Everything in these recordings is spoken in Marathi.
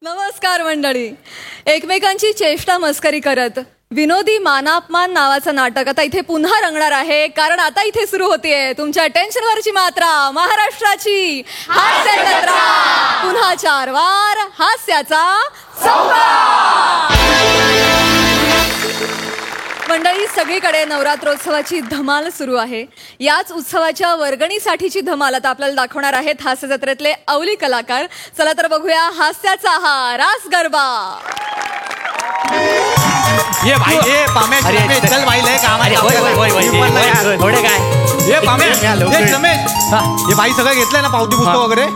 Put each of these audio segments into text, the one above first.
नमस्कार मंडळी. एकमेकांची चेष्टा मस्करी करत विनोदी मानापमान नावाचं नाटक आता इथे पुन्हा रंगणार आहे. कारण आता इथे सुरू होतीये तुमच्या टेन्शनवरची मात्रा, महाराष्ट्राची हास्य जत्रा. पुन्हा 4 वार हास्याचा संवाद. मंडळी, सगळीकडे नवरात्रोत्सवाची धमाल सुरू आहे. याच उत्सवाच्या वर्गणीसाठीची धमाल आता आपल्याला दाखवणार आहेत हास्य जत्रेतले अवली कलाकार. चला तर बघूया हास्याचा हा रास गरबा. ये भाई, ये पामे, चल भाई ले काम आहे. थोडे काय ये पामे, ये रमेश, हे भाई सगळं घेतलंय ना पावती पुस्तक वगैरे.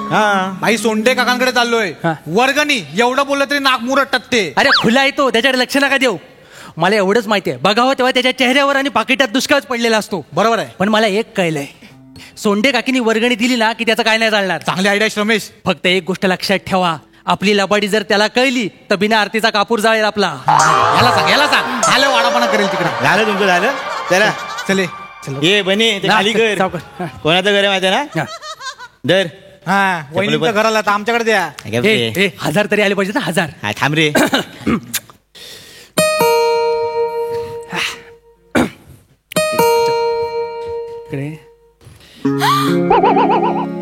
भाई सोंडे काकांकडे चाललोय. वर्गणी एवढं बोललं तरी नाक मुरट टकते. अरे खुला येतो, त्याच्याकडे लक्ष नका देऊ. मला एवढंच माहिती आहे, बघावं तेव्हा त्याच्या चेहऱ्यावर आणि पाकिटात दुष्काळच पडलेला असतो. बरोबर आहे. पण मला एक कळलंय, सोंडे काकीनी वर्गणी दिली ना की त्याचं काय नाही चालणार. चांगली आयडिया रमेश. फक्त एक गोष्ट लक्षात ठेवा, आपली लबाडी जर त्याला कळली तर बिना आरतीचा कापूर जाळेल आपला. याला सांग आलं वाडापणा करेल तिकडं. झालं तुमचं झालं. चला चले. ये बने ते खाली कर. कोणाचं घर आहे माहिती ना. दर हा वहिनीच्या घराला तर आमच्याकडे द्या. 1000 तरी आले पाहिजे ना. 1000. हा थांब रे.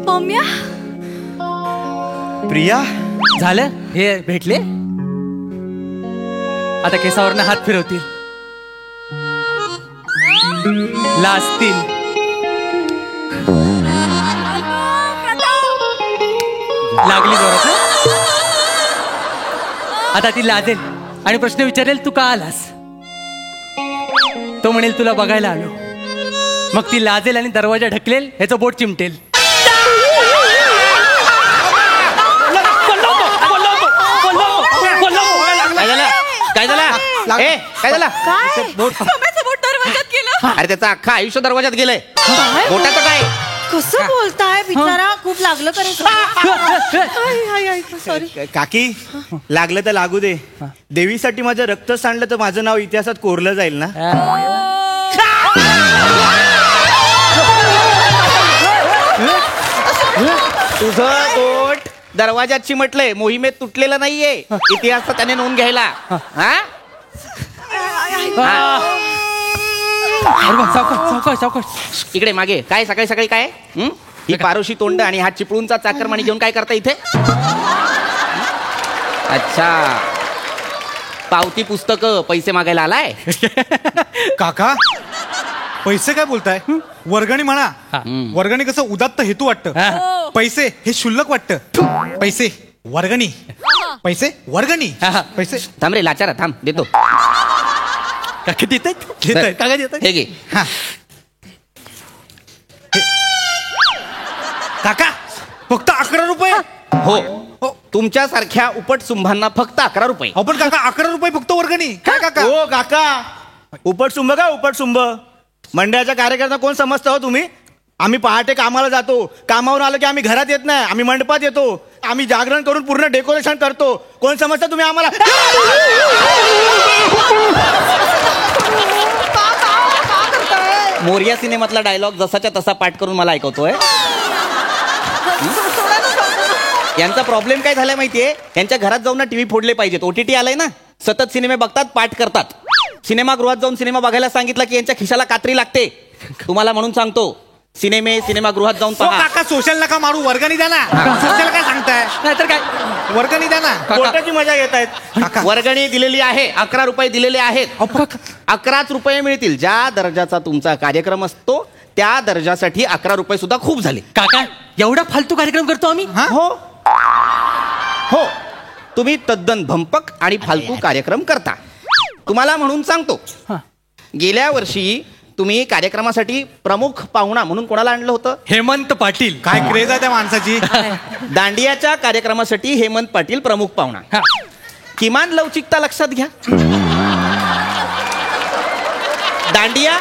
पम्या, प्रिया झालं हे भेटले. आता केसावरनं हात फिरवतील, लाजतील. लागली जोरात ना. आता ती लाजेल आणि प्रश्न विचारेल, तू का आलास. तो म्हणेल तुला बघायला आलो. मग ती लाजेल आणि दरवाजा ढकलेल, ह्याचं बोट चिमटेल. काय झालं ए काय झालं. अरे त्याचं अख्खं आयुष्य दरवाजात गेलंय. बोटाचं काय. कसं बोलताय बिचारा, खूप लागलं सॉरी. काकी लागलं तर लागू दे. देवीसाठी माझं रक्त सांडलं तर माझं नाव इतिहासात कोरलं जाईल ना. तुझं बोट दरवाजात चिमटलंय, मोहिमेत तुटलेलं नाहीये. इतिहास त्याने नोंद घ्यायला. इकडे मागे काय सकाळी सकाळी काय. ही पारोशी तोंड आणि हा चिपळूणचा चाकरमानी घेऊन काय करता इथे. अच्छा, पावती पुस्तक पैसे मागायला आलाय. काका पैसे काय बोलताय. वर्गणी म्हणा. वर्गणी कसं उदात्त हेतू वाटतं. पैसे हे शुल्लक वाटतं. पैसे वर्गणी, पैसे वर्गणी, पैसे. थांब रे लाचारा, थांब देतो. काका देत हे घे. काका फक्त 11 रुपये. हो, तुमच्या सारख्या उपट सुंभांना फक्त 11 रुपये. आपण काका 11 रुपये फक्त वर्गणी. काय काका. हो काका, उपटसुंभ का उपटसुंभ. मंडळाच्या कार्यकर्ता कोण समजता हो तुम्ही. आम्ही पहाटे कामाला जातो, कामावरून आलो की आम्ही घरात येत नाही, आम्ही मंडपात येतो. आम्ही जागरण करून पूर्ण डेकोरेशन करतो. कोण समजता तुम्ही आम्हाला. मोरिया सिनेमातला डायलॉग जसाच्या तसा पाठ करून मला ऐकवतोय. यांचा प्रॉब्लेम काय झालाय माहितीये. यांच्या घरात जाऊन ना टीव्ही फोडले पाहिजेत. OTT आलंय ना, सतत सिनेमे बघतात, पाठ करतात. सिनेमागृहात जाऊन सिनेमा बघायला सांगितलं की यांच्या खिशाला कात्री लागते. तुम्हाला म्हणून सांगतो, सिनेमागृहात जाऊन पहा. काका सोशल नका मारू, वर्गणी द्या ना. सोशल काय सांगताय. नाहीतर काय. वर्गणी द्या ना. कोर्टाची मजा घेत आहेत. वर्गणी दिलेली आहे, 11 रुपये दिलेले आहेत. 11च रुपये मिळतील. ज्या दर्जाचा तुमचा कार्यक्रम असतो त्या दर्जासाठी 11 रुपये सुद्धा खूप झाले. काका एवढा फालतू कार्यक्रम करतो आम्ही. हो, तुम्ही तद्दन भंपक आणि फालतू कार्यक्रम करता. तुम्हाला म्हणून सांगतो, गेल्या वर्षी तुम्ही कार्यक्रमासाठी प्रमुख पाहुणा म्हणून कोणाला आणलं होतं. हेमंत पाटील. काय क्रेज आहे त्या माणसाची. दांडियाच्या कार्यक्रमासाठी हेमंत पाटील प्रमुख पाहुणा. किमान लवचिकता लक्षात घ्या. दांडिया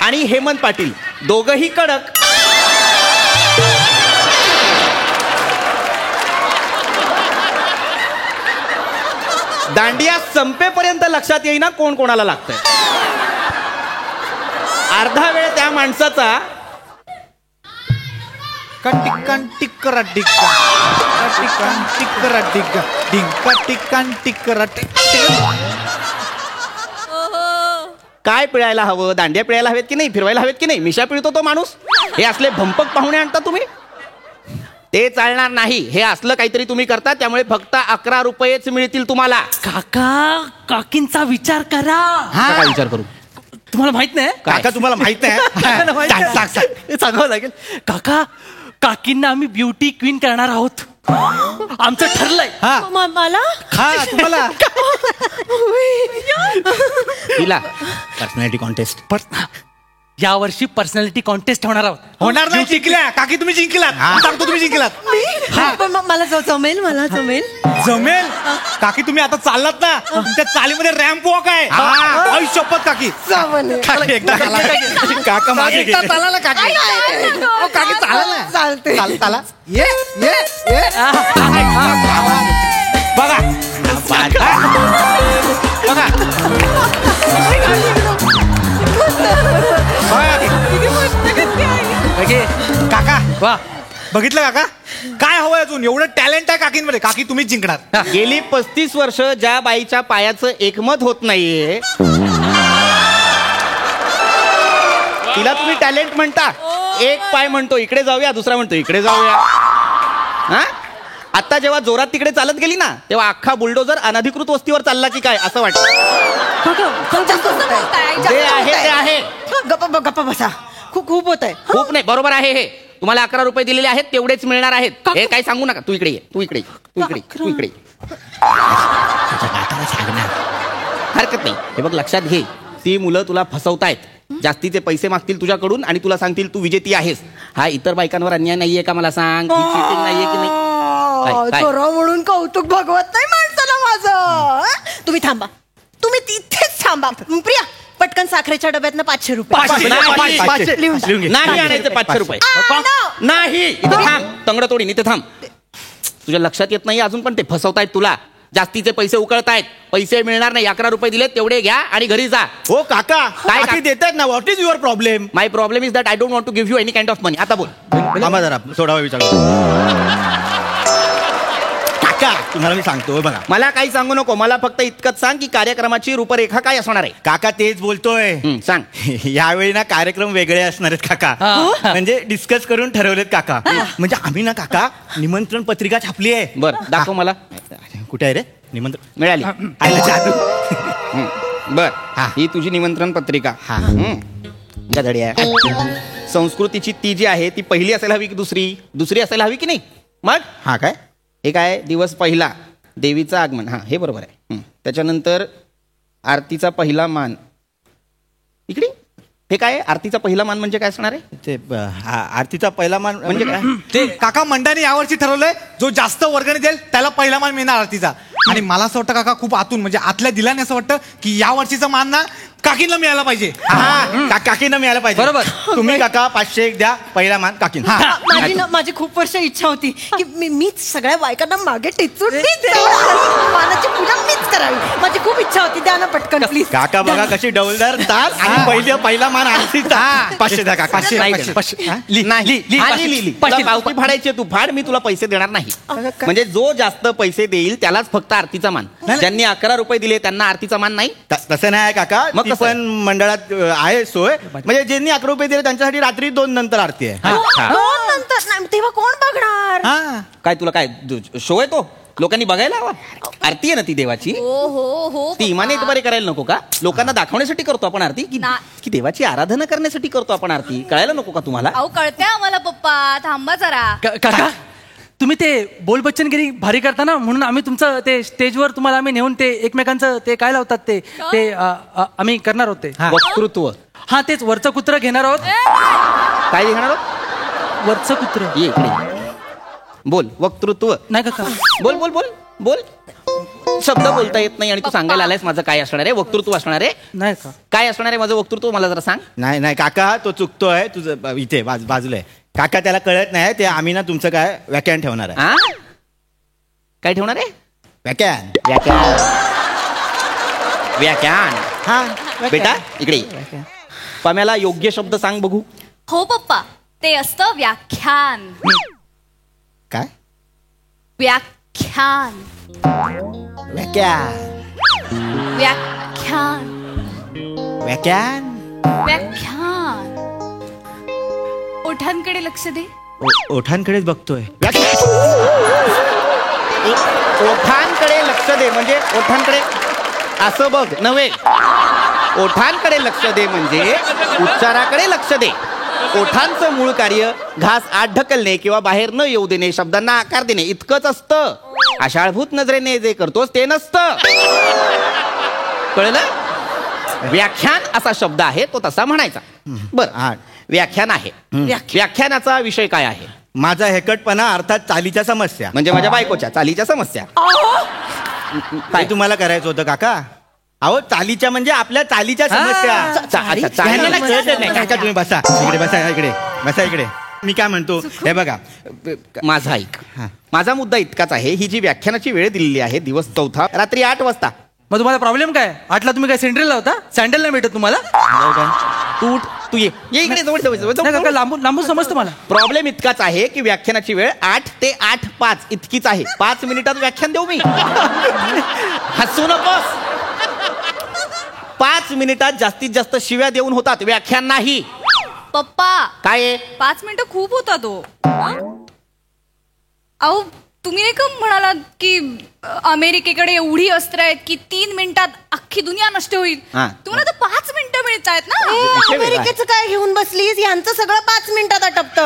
आणि हेमंत पाटील दोघही कडक. दांडिया संपेपर्यंत लक्षात येईना कोण कोणाला लागतंय. अर्धा वेळ त्या माणसाचा डिंका टिक्कान टिक्करा टिक्का टिक्कान टिक्करा टिक्का डिंका टिक्कान टिक्करा काय पिळायला हवं? दांड्या पिळायला हवेत की नाही? फिरवायला हवेत की नाही? मिशा पिळतो तो माणूस. हे असले भंपक पाहुणे आणता तुम्ही, ते चालणार नाही. हे असलं काहीतरी तुम्ही करता, त्यामुळे फक्त 11 रुपयेच मिळतील तुम्हाला. काका काकींचा विचार करा. काय विचार करू? तुम्हाला माहित नाही काका तुम्हाला माहित नाही काकांना माहित सांग, नाही. सांग, सांग. हे सांगावं लागेल. काका काकींना आम्ही ब्युटी क्वीन करणार आहोत. आमचं ठरलंय. हा मला हा तुम्हाला तिला पर्सनॅलिटी कॉन्टेस्ट या वर्षी पर्सनॅलिटी कॉन्टेस्ट होणार आहोत. होणार नाही. जिंकल्या काकी, तुम्ही जिंकलात. सांगतो तुम्ही जिंकलात. पण मला जमेल, मला जमेल. जमेल. काकी तुम्ही आता चाललात ना, तुमच्या चालीमध्ये रॅम्प वॉक आहे. आई शपथ काकी. काकी एकदा चाला. काका मागे एकदा गेले. चाला ना काकी. अहो, काकी चाला ना. चालते. चाला ये ये ये बघा बघा काका वा बघितलं काका, काय हवंय अजून? एवढं टॅलेंट आहे काकींमध्ये. काकी तुम्हीच जिंकणार. गेली 35 वर्ष ज्या बाईच्या पायाचं एकमत होत नाहीये, तिला तुम्ही टॅलेंट म्हणता. एक पाय म्हणतो इकडे जाऊया, दुसरा म्हणतो इकडे जाऊया. हा, आता जेव्हा जोरात तिकडे चालत गेली ना, तेव्हा अख्खा बुलडोजर अनधिकृत वस्तीवर चालला की काय असं वाटतं. जे आहे ते आहे. गप्पा बसा. खूप होत आहे. खूप नाही, बरोबर आहे. हे तुम्हाला 11 रुपये दिलेले आहेत, तेवढेच मिळणार आहेत. हे काही सांगू नका. तू इकडे ये, तू इकडे ये, तू इकडे ये, तू इकडे ये. हरकत नाही. हे बघ, लक्षात घे, ती मुलं तुला फसवतायत. जास्तीचे पैसे मागतील तुझ्याकडून आणि तुला सांगतील तू विजेती आहेस. हा इतर बायकांवर अन्याय नाहीये का? मला सांग. ही cheating नाहीये की नाही? काय? चोरा म्हणून कौतुक भगवत नाही माणसाला माझं. तुम्ही थांबा, तुम्ही तिथेच थांबा. प्रिया, पटकन साखरेच्या डब्यातनं 500 रुपये. 500. लिहून जा. लिहून घे. नाही आणायचं 500 रुपये. नाही, इथं थांब. तंगड तोडीन, इथं थांब. तुझ्या लक्षात येत नाही अजून पण ते फसवतायत तुला. जास्तीचे पैसे उकळतायत. पैसे मिळणार नाही. 11 रुपये दिले तेवढे घ्या आणि घरी जा. हो काका, काय काकी देत आहेत ना. What is your problem? My problem is that I don't want to give you any kind of money. आता बोल. थांबा जरा, थोडा वेळ विचार. काका तुम्हाला मी सांगतो बघा. मला काही सांगू नको. मला फक्त इतकंच सांग की कार्यक्रमाची रूपरेखा काय असणार आहे. काका तेच बोलतोय. सांग. यावेळी ना कार्यक्रम वेगळे असणार आहेत काका. म्हणजे डिस्कस करून ठरवलेत काका. म्हणजे आम्ही ना काका निमंत्रण पत्रिका छापली आहे. बर, दाखव मला. कुठे आहे रे निमंत्रण? मिळाली. आयला जादू. बर, ही तुझी निमंत्रण पत्रिका. गधडी आहे. संस्कृतीची ती जी आहे ती पहिली असायला हवी की दुसरी असायला हवी की नाही? मग हा काय? हे काय? दिवस पहिला, देवीचं आगमन. हा, हे बरोबर आहे. त्याच्यानंतर आरतीचा पहिला मान. इकडे हे काय? आरतीचा पहिला मान म्हणजे काय असणार आहे? ते आरतीचा पहिला मान म्हणजे काय? ते काका मंडळाने यावर्षी ठरवलंय, जो जास्त वर्गणी देईल त्याला पहिला मान मिळणार आरतीचा. आणि मला असं वाटतं काका, खूप आतून म्हणजे आतल्या दिलाने असं वाटतं की या वर्षीचा मान ना काकींना मिळायला पाहिजे. काकींना मिळायला पाहिजे. बरोबर. तुम्ही काका 500 द्या. पहिला मान काकींना. माझी खूप वर्ष इच्छा होती की मीच सगळ्या बायकांना मागे टेचून मानाची पूजा मीच करावी. माझी खूप इच्छा होती. द्या ना पटकन प्लीज. काका बघा कशी डौलदार तार आणि पहिला मान आरतीचा. 500 द्या काका. 500 पावती फाडायची तू फाड. मी तुला पैसे देणार नाही. म्हणजे जो जास्त पैसे देईल त्यालाच फक्त आरतीचा मान. ज्यांनी 11 रुपये दिले त्यांना आरतीचा मान नाही. तसं नाही काका. मग ती कसं पण मंडळात आहे सोय. म्हणजे ज्यांनी 11 रुपये दिले त्यांच्यासाठी रात्री 2 नंतर आरती आहे. दोन नंतर नाही, तेव्हा कोण बघणार? काय तुला काय शो आहे तो? लोकांनी बघायला हवा. आरती आहे ना ती देवाची. हो ती इमाने बरे करायला नको का? लोकांना दाखवण्यासाठी करतो आपण आरती की देवाची आराधना करण्यासाठी करतो आपण आरती? कळायला नको का तुम्हाला? अहो कळते आम्हाला पप्पा. थांबा जरा. काका तुम्ही ते बोल बच्चनगिरी भारी करता ना, म्हणून आम्ही तुमचं ते स्टेजवर तुम्हाला आम्ही नेऊन ते एकमेकांचं ते काय लावतात ते आम्ही करणार होते. वक्तृत्व. हा तेच वरचं कुत्र घेणार आहोत. काय घेणार आहोत? वरचं कुत्र. ये इकडे. बोल. वक्तृत्व. नाही काका. बोल बोल बोल बोल. शब्द बोलता येत नाही आणि तू सांगायला आलायस माझं काय असणार आहे? वक्तृत्व असणार आहे. नाही का? काय असणार आहे माझं वक्तृत्व? मला जरा सांग. नाही काका तो चुकतोय. तुझं इथे बाजूला आहे काका. त्याला कळत नाही. ते आम्ही ना तुमचं काय व्याख्यान ठेवणार आहे. काय ठेवणार आहे? व्याख्यान. व्याख्यान. बेटा इकडे. पम्याला योग्य शब्द सांग बघू. हो पप्पा. ते असतं व्याख्यान. काय व्याख्यान. व्याख्यान व्याख्यान. व्याख्यान व्याख्यान. ओठांकडे लक्ष दे. ओठांकडेच बघतोय. ओठांकडे लक्ष दे म्हणजे ओठांकडे असं बघ नव्हे. ओठांकडे लक्ष दे म्हणजे उच्चाराकडे लक्ष दे. ओठांचं मूळ कार्य घास आत ढकलणे किंवा बाहेर न येऊ देणे, शब्दांना आकार देणे इतकंच असतं. आशाळभूत नजरेने जे करतोस ते नसतं. कळलं? व्याख्यान असा शब्द आहे तो तसा म्हणायचा. बरं, व्याख्यान आहे. व्याख्यानाचा विषय काय आहे? माझा हेकटपणा अर्थात चालीच्या समस्या. म्हणजे माझ्या बायकोच्या चालीच्या समस्या. काय तुम्हाला करायचं होतं काका? अहो चालीच्या म्हणजे आपल्या चालीच्या समस्या. ह्यांना कळतच नाही. काका तुम्ही बसा इकडे, बसा इकडे, बसा इकडे. मी काय म्हणतो हे बघा, माझा ऐक. माझा मुद्दा इतकाच आहे, ही जी व्याख्यानाची वेळ दिलेली आहे दिवस 4 रात्री 8 वाजता. मग तुम्हाला प्रॉब्लेम काय? 8ला तुम्ही काय सेंट्रलला होता? सँडल नाही भेटत तुम्हाला? तू उठ, तू ये इकडे. नाही काका, लांबून समजतं मला. प्रॉब्लेम इतकाच आहे की व्याख्यानाची वेळ 8 ते 8:05 इतकीच आहे. 5 मिनिटात व्याख्यान देऊ मी? हसू नकोस. 5 मिनिटात जास्तीत जास्त शिव्या देऊन होतात, व्याख्यान नाही. पप्पा काय आहे? 5 मिनिटं खूप होता तो. अहो तुम्ही नाही का म्हणालात की अमेरिकेकडे एवढी अस्त्र आहेत की 3 मिनिटात अख्खी दुनिया नष्ट होईल. हा. तुम्हाला तर 5 मिनिटं मिळत आहेत ना. विषय वेगळा आहे. अमेरिकेचं काय घेऊन बसलीस? यांचं सगळं 5 मिनिटात आटपतं.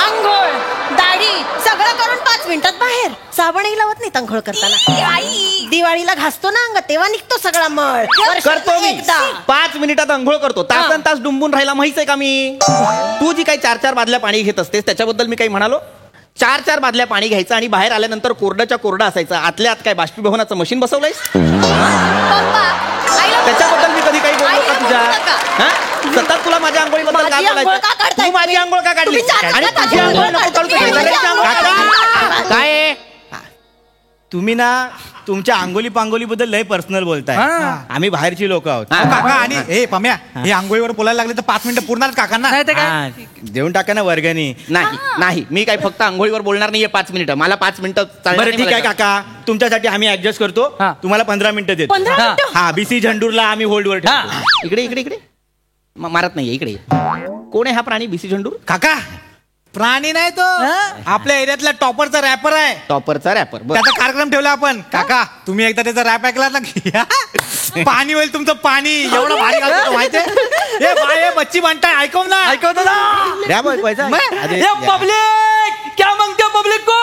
आंघोळ, दाढी सगळं करून 5 मिनिटात बाहेर. साबणही लावत नाही आंघोळ करताना. ई, आई दिवाळीला घासतो ना अंग, तेव्हा निघतो सगळा मळ. करतो मी. एकदा 5 मिनिटात अंघोळ करतो. तासन तास डुंबून राहायला माहित आहे का मी? तू जी काही 4-4 बादल्या पाणी घेत असतेस त्याच्याबद्दल मी काही म्हणालो? 4-4 बादल्या पाणी घ्यायचं आणि बाहेर आल्यानंतर कोरड्याच्या कोरडा असायचं. आतल्या आत काय बाष्पीभवनाचं मशीन बसवलंयस? पप्पा आईला त्याच्याबद्दल मी कधी काही बोललो का आईला तुझ्या? बोलू नका. हा? सतत तुला माझ्या आंघोळीबद्दल काय माझी आंघोळ का बोलायचं? काढताय तू माझी आंघोळ का काढली? तुम्ही चार आणि हातात तुझी आंघोळ नको आंघोळ करू, तुझी काढताय. शेजाऱ्याची आंघोळ काका! काढ. काय आहे? तुम्ही ना तुमच्या आंघोली पांगोली बद्दल लय पर्सनल बोलताय. हा. आम्ही बाहेरची लोक आहोत. हा. काका आणि हे पम्या हे आंघोळीवर बोलायला लागले तर 5 मिनिटं पुरणार काकांना. नाही ते काय? हा, देऊन टाका ना वर्गणी. नाही मी काही फक्त आंघोळीवर बोलणार नाहीये 5 मिनिटं. मला 5 मिनिटं चालणार बरं नाही ठीक आहे मला. काका, तुमच्यासाठी आम्ही ऍडजस्ट करतो. हा. तुम्हाला 15 मिनिटं देतो. 15 हा. मिनिटं? हा, बीसी झंडूरला आम्ही होल्डवर ठेवतो. हा. इकडे इकडे इकडे मारत नाहीये. इकडे कोण आहे हा प्राणी? बीसी झंडूर काका प्राणी नाही तो, आपल्या एरियातला टॉपरचा रॅपर आहे. टॉपरचा रॅपर. त्याचा कार्यक्रम ठेवला आपण. काका तुम्ही एकदा त्याचा रॅप ऐकला ना की पाणी होईल तुमचं पाणी. एवढं भारी घालतो तो माहितीये. हे बाय हे बच्ची म्हणताय ऐकव ना. ऐकवतो ना. द्या बघ पैसा. अरे, द्या. पब्लिक क्या मांगते पब्लिक को?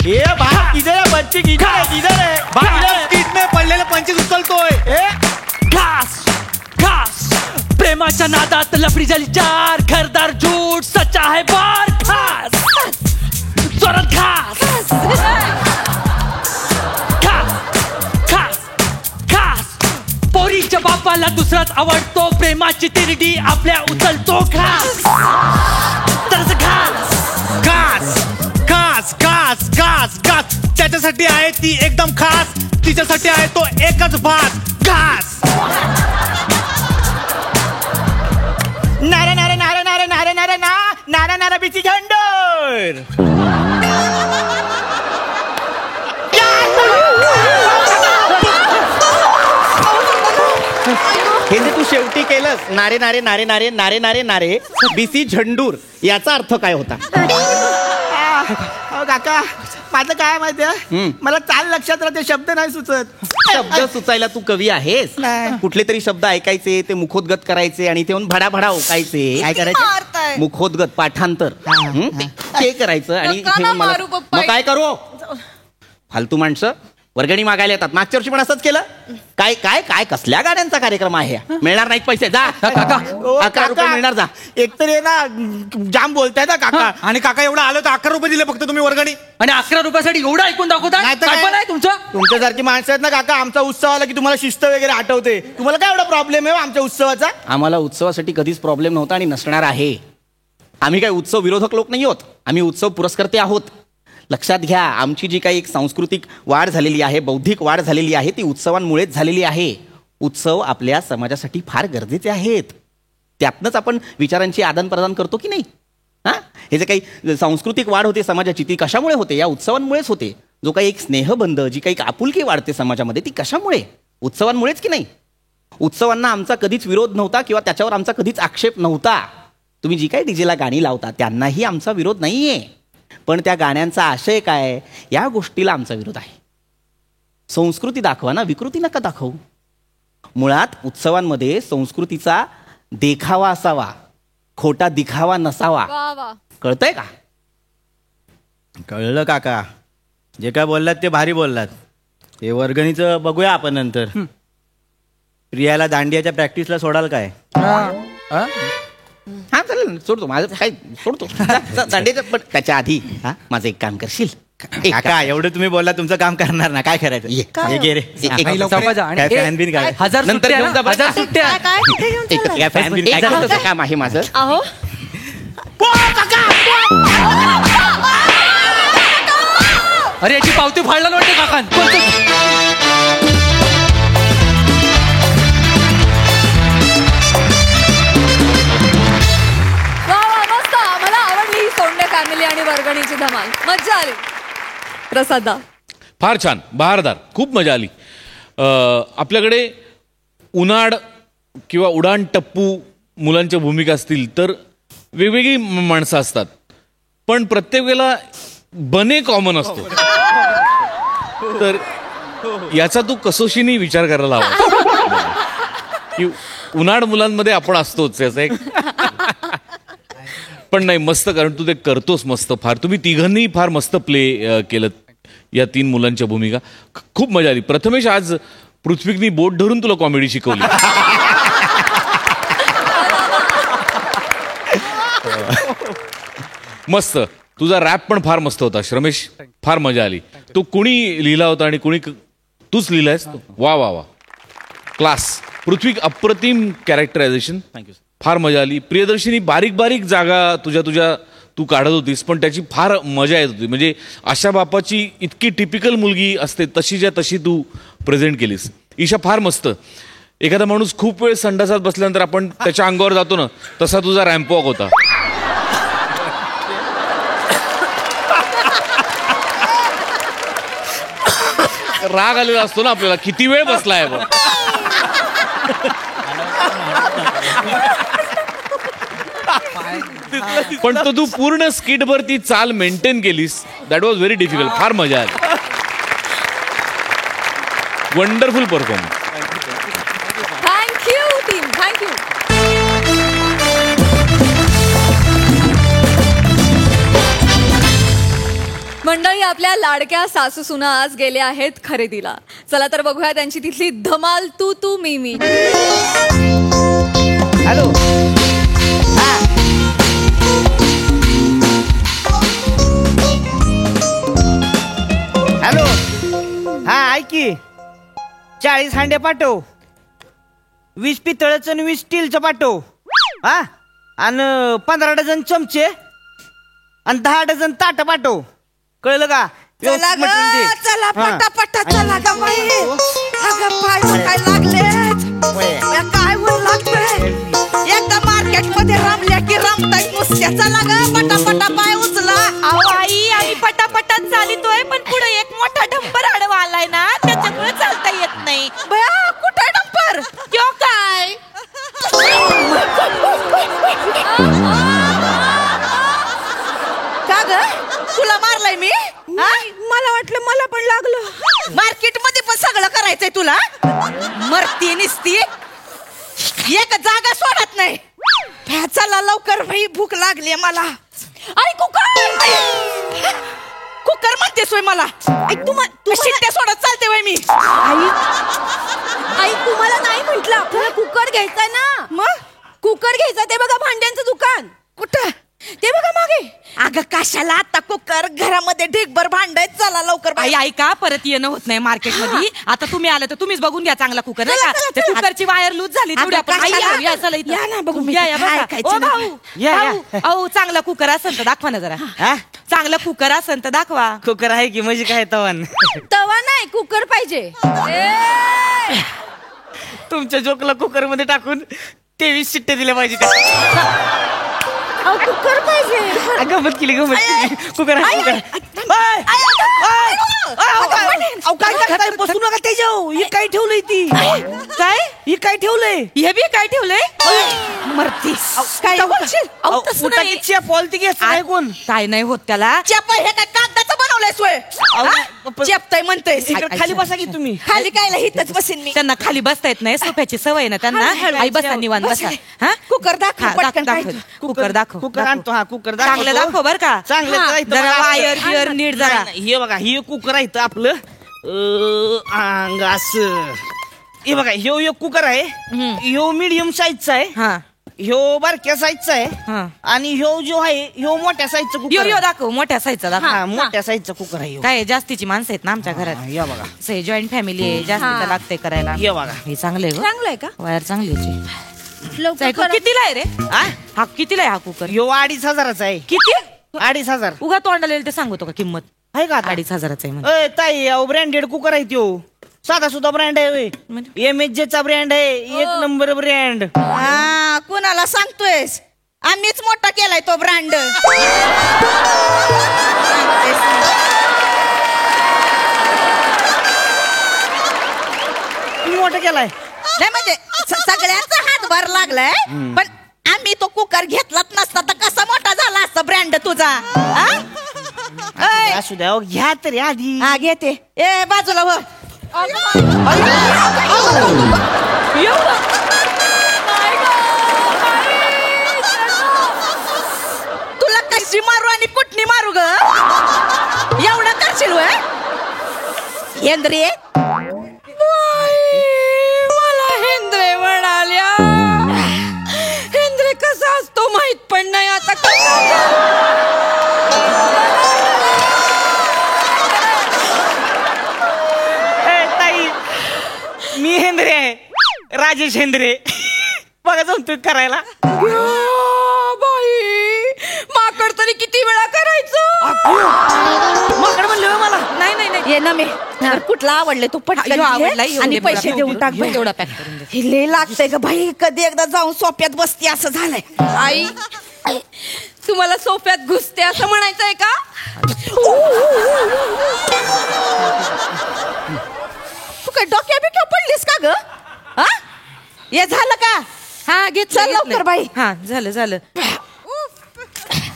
ए बाबा किधर आहे बच्ची? किधर आहे? किधर आहे? बाय स्पीड में पडलेलं 25 उचलतोय. घास घास प्रेमाच्या नादात लफडी झाली चार. घरदार झूट सच्चा है बार. घास जोरात घास घास घास घास. पोरीच्या बापाला दुसराच आवडतो. प्रेमाची तिरडी आपल्या उचलतो. घास तर घास घास घास घास घास घास. त्याच्यासाठी आहे ती एकदम खास. तिच्यासाठी आहे तो एकच भात. घास. नारे नारे नारे नारे नारे नारे ना नारा नारा बीसी झंडूर. हे जे तू शेवटी केलंस नारे नारे नारे नारे नारे नारे नारे बीसी झंडूर याचा अर्थ काय होता? अहो काका माझं काय माहितीये, मला चाल लक्षात राहते, शब्द नाही सुचत. शब्द सुचायला तू कवी आहेस? नाही. कुठले तरी शब्द ऐकायचे, ते मुखोद्गत करायचे आणि ते भडा भडा ओकायचे. काय करायचं? मारताय. मुखोद्गत पाठांतर ते करायचं आणि नका इथे ना मला- मारू पप्पा. मग काय करू? फालतू माणसं वर्गणी मागायला येतात. मागच्या वर्षी पण असंच केलं. काय काय काय कसल्या गाड्यांचा कार्यक्रम आहे? मिळणार नाहीत पैसे. जा काका. 11 रुपये मिळणार. जा. एकतर ये ना जाम बोलताय ना काका. आणि काका एवढं आलं तर 11 रुपये दिले फक्त तुम्ही वर्गणी. आणि 11 रुपयासाठी एवढं ऐकून दाखवता? नाही तर काय? काय पण आहे तुमचं? तुमच्यासारखी माणसं आहेत ना काका, आमचा उत्सव आला की तुम्हाला शिस्त वगैरे आठवते. तुम्हाला काय एवढा प्रॉब्लेम आहे हो आमच्या उत्सवाचा? आम्हाला उत्सवासाठी कधीच प्रॉब्लेम नव्हता आणि नसणार आहे. आम्ही काही उत्सव विरोधक लोक नाही आहोत. आम्ही उत्सव पुरस्कर्ते आहोत. लक्षात घ्या, आमची जी काही एक सांस्कृतिक वाढ झालेली आहे, बौद्धिक वाढ झालेली आहे, ती उत्सवांमुळेच झालेली आहे. उत्सव आपल्या समाजासाठी फार गरजेचे आहेत. त्यातनंच आपण विचारांची आदानप्रदान करतो की नाही? हा, हे जे काही सांस्कृतिक वाढ होते समाजाची ती कशामुळे होते? या उत्सवांमुळेच होते. जो काही एक स्नेहबंध, जी काही आपुलकी वाढते समाजामध्ये ती कशामुळे? उत्सवांमुळेच की नाही? उत्सवांना आमचा कधीच विरोध नव्हता किंवा त्याच्यावर आमचा कधीच आक्षेप नव्हता. तुम्ही जी काही डीजेला गाणी लावता त्यांनाही आमचा विरोध नाहीये, पण त्या गाण्यांचा आशय काय या गोष्टीला आमचा विरोध आहे. संस्कृती दाखवा ना, विकृती नका दाखवू. मुळात उत्सवांमध्ये संस्कृतीचा देखावा असावा, खोटा दिखावा नसावा. वा वा. कळतंय का? कळलं काका, जे काय बोललात ते भारी बोललात. ते वर्गणीचं बघूया आपण नंतर. प्रियाला दांडियाच्या प्रॅक्टिसला सोडाल काय? हा चालेल, सोडतो माझं काय सोडतो दांडेचं. पण त्याच्या आधी हा माझं एक काम करशील? एक काका एवढं तुम्ही बोलला, तुमचं काम करणार ना, काय करायचं? हे घे रे. चौका जा. आणि काय फॅन बिन काय? 1000 नंतर सुट्ट्या घेऊन जा ना, बरं. 1000 सुट्ट्या. काय कुठे घेऊन एक चाललाय? फॅन बिन काय करायचं काम आहे माझं. अहो अरे याची पावती फाडला नव्हते काकान. वा वा, मस्त. मला आवडली ही सोंडे फॅमिली आणि वर्गणीची धमाल. मज्जा आली. प्रसादा फार छान, बहारदार, खूप मजा आली. आपल्याकडे उन्हाळ किंवा उडाण टप्पू मुलांच्या भूमिका असतील तर वेगवेगळी माणसं असतात, पण प्रत्येक वेळेला बने कॉमन असतो. तर याचा तू कसोशीने विचार करायला हवा की उन्हाळ मुलांमध्ये आपण असतोच याचा एक. पण नाही, मस्त, कारण तू ते करतोस मस्त फार. तुम्ही तिघांनी फार मस्त प्ले केलं या 3 मुलांच्या भूमिका. खूप मजा आली. प्रथमेश, आज पृथ्वीकनी बोट धरून तुला कॉमेडी शिकवली. मस्त. तुझा रॅप पण फार मस्त होता श्रमेश, फार मजा आली. तो कुणी लिहिला होता आणि कुणी तूच लिहिलायस? वा वा वा, क्लास. पृथ्वी, अप्रतिम कॅरेक्टरायझेशन, थँक्यू. फार मजा आली. प्रियदर्शिनी, बारीक बारीक जागा तुझ्या तू काढत होतीस, पण त्याची फार मजा येत होती. म्हणजे अशा बापाची इतकी टिपिकल मुलगी असते तशीच्या तशी तू प्रेझेंट केलीस. ईशा, फार मस्त. एखादा माणूस खूप वेळ संडासात बसल्यानंतर आपण त्याच्या अंगावर जातो ना, तसा तुझा रॅम्प वॉक होता. राग आलेला असतो ना आपल्याला, किती वेळ बसलाय बघ. पण तो तू पूर्ण स्किटभर ती चाल मेंटेन केलीस. That was very difficult. फार मजा आली. Wonderful performance. Thank you team, thank you. मंडळी, आपल्या लाडक्या सासू सुना आज गेल्या आहेत खरेदीला. चला तर बघूया त्यांची तिथली धमाल. तू तू मी मी. हॅलो. हॅलो. हा, ऐक की, 40 हांडे पाठव, 20 पितळचं आणि 20 स्टीलचं पाठव. हा, आणि 15 डझन चमचे आणि 10 डझन ताट पाठव. कळलं का? चला व्यवस्थित ग, मटण दे. चला हा. पटापटा चला ग बाई. अगं पाय काय लागले, काय होऊन लागतंय. एकदा मार्केट मध्ये रमल्या की रमताय नुसत्या. चला ग, पटापटा पाय उचला. अहो आई, आम्ही पटापटात चालितोय, पण पुढे एक मोठा डंपर आडवा आलाय ना, त्याच्यामुळे चालता येत नाही. बया, कुठे डंपर? त्यो काय? का ग, तुला मारलाय मी? मला वाटलं मला पण लागलं. मार्केट मध्ये पण सगळं करायचंय तुला. मरती निसती, एक जागा सोडत नाही. चला लवकर भाई, भूक लागली मला. आई कुकर, कुकर म्हणतेस वय मला? तू शिट्ट्या सोडत चालते वय मी? आई तुम्हाला नाही म्हंटल, आपल्याला कुकर घ्यायचा ना. मग कुकर घ्यायचा, ते बघा भांड्यांचं दुकान. कुठं? ते बघा मागे. अगं कशाला आता कुकर, घरामध्ये ढीगभर भांड आहेत. चला लवकर आई ऐका, परत येणं होत नाही मार्केट मध्ये. आता तुम्ही आलं तर तुम्हीच बघून घ्या चांगला कुकर, नाही का? त्या कुकरची वायर लूज झाली थोडी. आपण या चला इथं. या ना बघू. या बघा. ओ भाऊ, अहो चांगला कुकर असेल तर दाखवा ना जरा. चांगला कुकर असेल तर दाखवा. कुकर आहे की, म्हणजे काय तवान? तवा नाही, कुकर पाहिजे. तुमच्या जोकला कुकर मध्ये टाकून 23 शिट्टे दिल्या पाहिजे त्या. कुकर पाहिजे. गमत केली कुकर काय काय बसू नका त्याच्यावर. हे काय ठेवलंय ती काय हे काय ठेवलंय हे बी काय ठेवलंय मरतीस काय बोलशील? तसं नाही. पॉलिटी काय कोण काय नाही होत त्याला. चेप हे काय कागदाचं बनवलंय सोय चेपताय म्हणतोय. इकडे खाली बसा की तुम्ही. खाली काय हिथच बसीन मी. त्यांना खाली बसता येत नाही सोफ्याची सवय ना त्यांना. आई बसा निवांत बसा. हा कुकर दाखव हा, पटकन दाखव काय. कुकर दाखव. कुकर आणतो. हा कुकर चांगलं दाखव बर का. चांगलं हा, तर इथं जरा बघा. वायर बियर नीट जरा. नाही, हे बघा हे कुकर आहे इथं आपलं अंग असं. हे बघा ह्यो कुकर आहे. ह्यो मीडियम साईजचा आहे. हा ह्यो बारक्या साईजचा आहे. हा. आणि ह्यो जो आहे ह्यो मोठ्या साईजचा यो कुकर यो आहे. दाखव मोठ्या साईजचा दाखव. हा मोठ्या साईजचा कुकर आहे ह्यो. काय जास्तीची माणसं आहेत ना आमच्या घरात. या बघा जॉईंट फॅमिली आहे जास्त लागते करायला. हे बघा हे चांगलं आहे चांगलं आहे का? वायर चांगली आहे. लवकर कितीला आहे रे हा? हा कितीला आहे हा कुकर? ह्यो 2500 आहे. किती 2500 उगा तोंडाला येईल ते सांगतो का किंमत? आहे का आता? 2500 आहे म्हणजे. अय ताई अहो ब्रँडेड कुकर आहे त्यो. साधा सुद्धा ब्रँड आहे. MHJ चा ब्रँड आहे. एक नंबर ब्रँड. हा कुणाला सांगतोयस? आम्हीच मोठा केलाय तो ब्रँड. तुम्ही मोठा केलाय. नाही म्हणजे सगळ्यांचा हातभार लागलाय पण आम्ही तो कुकर घेतलाच नसता तर कसा मोठा झाला असता ब्रँड तुझा. हा? ऐ, असू द्या अहो, घ्या तरी आधी. हा घेते. ए बाजूला हो. तुला कशी मारू आणि कुठनी मारू ग? एवढं करशील वय हेंद्रे? मला हेंद्रे म्हणाल्या. हेंद्रे कसा असतो माहित पण नाही आता. ताई मी हेंद्रे आहे. राजेश हेंद्रे. बघा जमतोय करायला. बाई माकड तरी किती वेळा करायचं? माकड म्हणलं मला. नाही नाही नाही ये ना मी तर कुठला आवडले तू पटकन ह्यो घे आवडला, ह्यो आणि दे पैसे मला. देऊन टाक बाई. तेवढा पॅक करून दे. हे लय लागतंय ग भाई. कधी एकदा जाऊन सोप्यात बसती असं झालंय. आई तुम्हाला सोफ्यात घुसते असं म्हणायचंय का? तू काय डोक्या बिक्या पडलीस का ग? हा हे झालं का? हा घेत चल लवकर बाई. हा झालं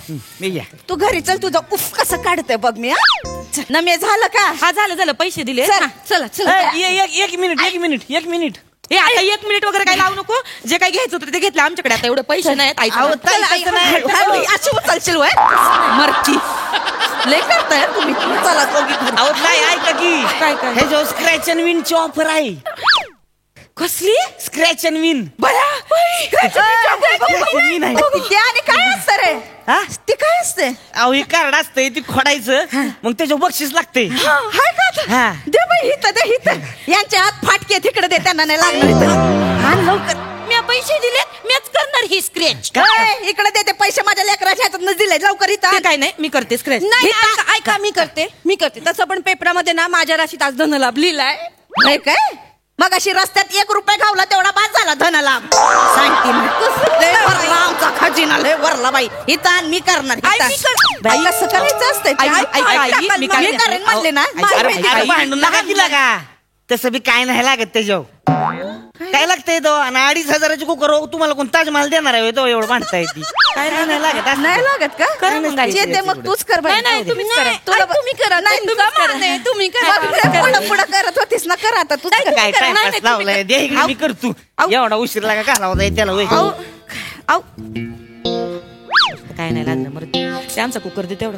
मी घ्या. तू घरी चल तुझं उफ कसं काढतंय बघ मी. ना मी झालं का? हा झालं पैसे दिले. चल. हा, चला एक मिनिट हे आता 1 मिनिट वगैरे काय लावू नको. जे काही घ्यायचं होतं ते घेतलं आमच्याकडे. आता एवढे पैसे नाहीत. अहो, चल, आई, हळू, अशी उचलशील वय मरची. लय करताय तुम्ही. चला दोघी घरी. अहो नाही ऐका की काय? हे जो स्क्रॅच अँड विन ची ऑफर आहे. कसली स्क्रॅच अँड विन. ते आणि काय असतं रे? हा? ते काय असते? अहो हे कार्ड असतंय ती खोडायचं मग त्याच्यावर बक्षीस लागते. हाय का आता? हा. दे बाई हिथं दे हिथं. यांच्या हात फाटके तिकडे दे त्यांना नाही लागणार इथं. हा लवकर. मी पैसे दिले मीच करणार ही स्क्रॅच. इकडे दे ते पैसे माझ्या लेकराच्या हातात दिले लवकर इथं. काय नाही मी करते स्क्रॅच. नाही, ऐका मी करते तसं पण पेपरामध्ये ना माझ्या राशीत आज धनलाभ लिहिलाय. नाही काय मग अशी रस्त्यात 1 रुपया घावला तेवढा बाद झाला धनालाभ. सांगते मी. लय वरला आमचा खजिना लय वरला बाई. इथं आण मी करणार आई, इथं. मी कर- बाई कसं करायचं असतंय ते? आई, आई, आई, आई, आई, टाकाल मी मग. काय- मी करेन म्हणले ना. अरे भांडून नका तिला का. तसं बी काय नाही लागत त्याच्यावर. काय लागतंय तो आणि 2500ची कुकर तुम्हाला कोण ताजमहाल देणार आहे तो एवढं भांडता येते. काय नाही लागत असं. नाही लागत का? कर मग आई. जे ते मग तूच कर बाई. नाही, तुम्हीच करा. तुला आई, तुम्ही करा. नाही तुम्हीच तुझा करा. मान आहे. तुम्ही करा. मग पुढं करत होतीस ना कर आता तूच कर. काय नाही, टाइमपास तुम्ही लावलाय दे इकडे मी करतो. एवढा उशीर लागा घालावा जाईल त्याला होय. काय नाही लागलं मग ते आमचा कुकर दे तेवढं.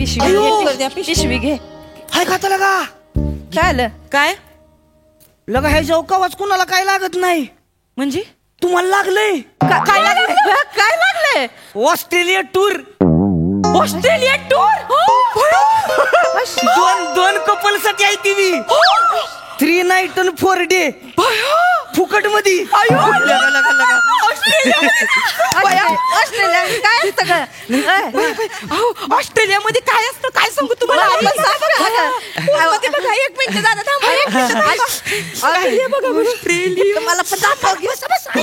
पिशवी घे. हाय खाता लगा काय आलं? काय लगा ह्या जेव्हा कवाच कुणाला काय लागत नाही म्हणजे तुम्हाला लागलंय. काय लागले? काय लागले? Australia tour. Australia tour. दोन कपल साठी आहे ती 3 नाईट आणि 4 डे फुकट मध्ये. ऑस्ट्रेलिया काय सगळं ऑस्ट्रेलियामध्ये काय असतं काय सांगू तुम्हाला. मला पण सांग ना. ते बघा 1 मिनिट दादा थांबा 1 मिनिट. ऑस्ट्रेलिया बघा ऑस्ट्रेलिया. मला पण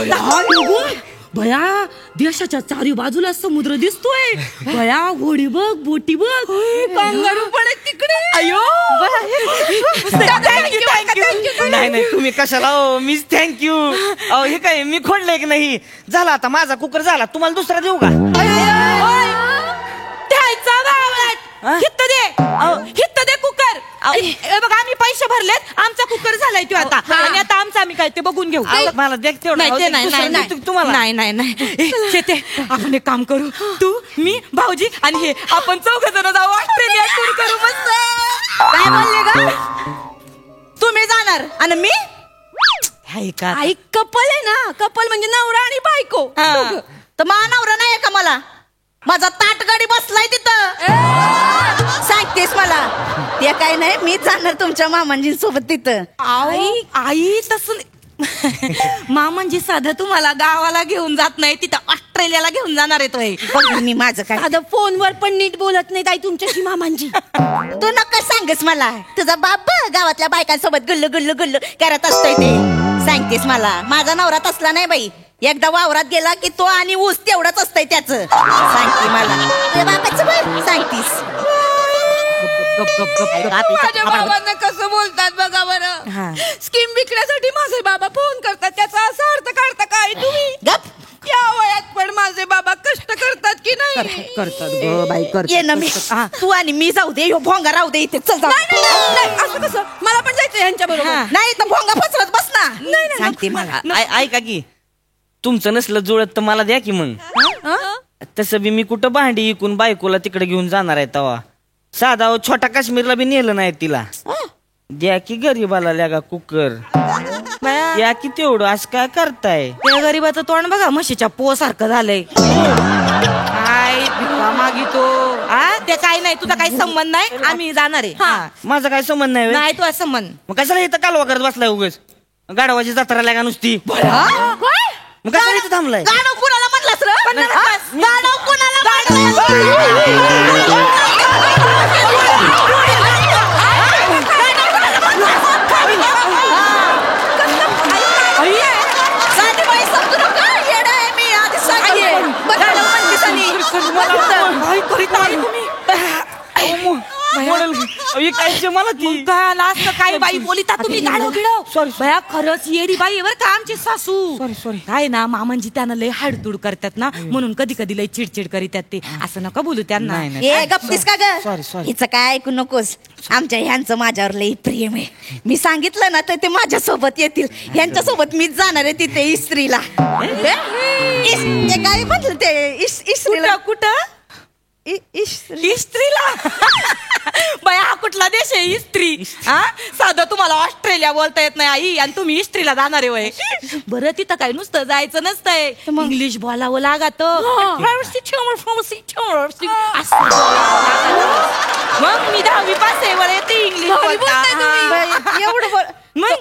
दाखव. भया देशाच्या चारी बाजूला समुद्र दिसतोय. भया होडी बघ, बोटी बघ, कांगारू पण आहेत तिकडे. अयो नाही नाही तुम्ही कशाला हो, मीच थँक्यू. अहो हे काय मी खोडलंय की नाही. झाला आता माझा कुकर झाला, तुम्हाला दुसरा देऊ का? हित्त दे कुकर. बघा आम्ही पैसे भरलेत, आमचा कुकर झालाय तो आता. आणि आता आमचा आम्ही काय ते बघून घेऊ. मला द्या तेवढं. तुम्हाला नाही शेते आपण एक काम करू. तू मी भाऊजी आणि हे आपण 4 जण जाऊ ऑस्ट्रेलिया टूर करू. मस्त. काय बोलले ग? तुम्ही जाणार आणि मी का आई कपल आहे ना, कपल म्हणजे नवरा आणि बायको. तर मा नवरा नाही का मला? माझा ताटगाडी बसलाय तिथं. सांगतेस मला? ते काय नाही, मीच जाणार तुमच्या मामांजींसोबत तिथं. आई तसं मामांजी साधं तुम्हाला गावाला घेऊन जात नाही, तिथं ऑस्ट्रेलियाला घेऊन जाणार आहे. मी माझं काय आता फोनवर पण नीट बोलत नाही ताई तुमच्याशी मामांजी. तू नका सांगस मला. तुझा बाप गावातल्या बायकांसोबत गुल्लू गुल्लू गुल्लू करत असतोय ते. सांगतेस मला? माझा नवरा तसला नाही बाई. एकदा वावरात गेला की तो आणि ऊस तेवढंच असतंय त्याचं. सांगते मला तुझ्या बापाचं बघ. सांगतीस माझ्या बाबांना कसं बोलतात बघा बरं. स्कीम विकण्यासाठी माझे बाबा फोन करतात, त्याचा असा अर्थ काढता काय तुम्ही? गप. या वयात पण माझे बाबा कष्ट करतात की नाही? करतात ये ना मी. तू आणि मी जाऊ दे, ह्यो भोंगा राहू दे इथे. चल जाऊ. नाही, असं कसं? मला पण जायचं यांच्या बरोबर. नाही तर भोंगा पसरत बस ना. सांगते मला. ऐका की तुमचं नसलं जुळत तर मला द्या की मग. तसं बी मी कुठं भांडी इकून बायकोला तिकडे घेऊन जाणार आहे तवा. साधा छोटा काश्मीरला बी नेलं नाही तिला. द्या की गरीबाला लागा कुकर. या की तेवढं असं काय करताय? त्या गरीबाचं तोंड बघा म्हशीच्या पो सारखं झालंय. काय भिका मागितो. ते काय नाही, तुझा काही संबंध नाही. आम्ही जाणार आहे. माझा काय संबंध नाही व्हय? नाही तुझा संबंध. मग कशाला इथं कालवा करत बसलाय उगाच? गाढवाची जत्रा लागा नुसती. मग कशाला इथं थांबलाय? गाणं कुणाला म्हणलास रे? गाणं कुणाला मला ती काय बाई बोलिता तुम्ही गाडव बिडव. भया खरंच येडी बाई बर का आमची सासू. सॉरी काय ना मामांजी त्यांना लय हाडतूड करतात ना, म्हणून कधी कधी लय चिडचिड करीतात ते. असं नका बोलू त्यांना. गप्पीस का ग? हिचं काय ऐकू नकोस. आमच्या ह्यांचं माझ्यावर लय प्रेम आहे. मी सांगितलं ना तर ते माझ्या सोबत येतील. ह्यांच्या सोबत मीच जाणार आहे तिथे इस्त्रीला. ते काय म्हटलं ते इस्त्रीला? कुठं इस्त्रीला? बाया हा कुठला देश आहे इस्त्री? साधं तुम्हाला ऑस्ट्रेलिया बोलता येत नाही आई, आणि तुम्ही इस्त्रीला जाणार आहे वय. बरं तिथं काय नुसतं जायचं नसतंय, इंग्लिश बोलावं लागत. मग मी 10वी पास आहे वर येते इंग्लिश एवढं मग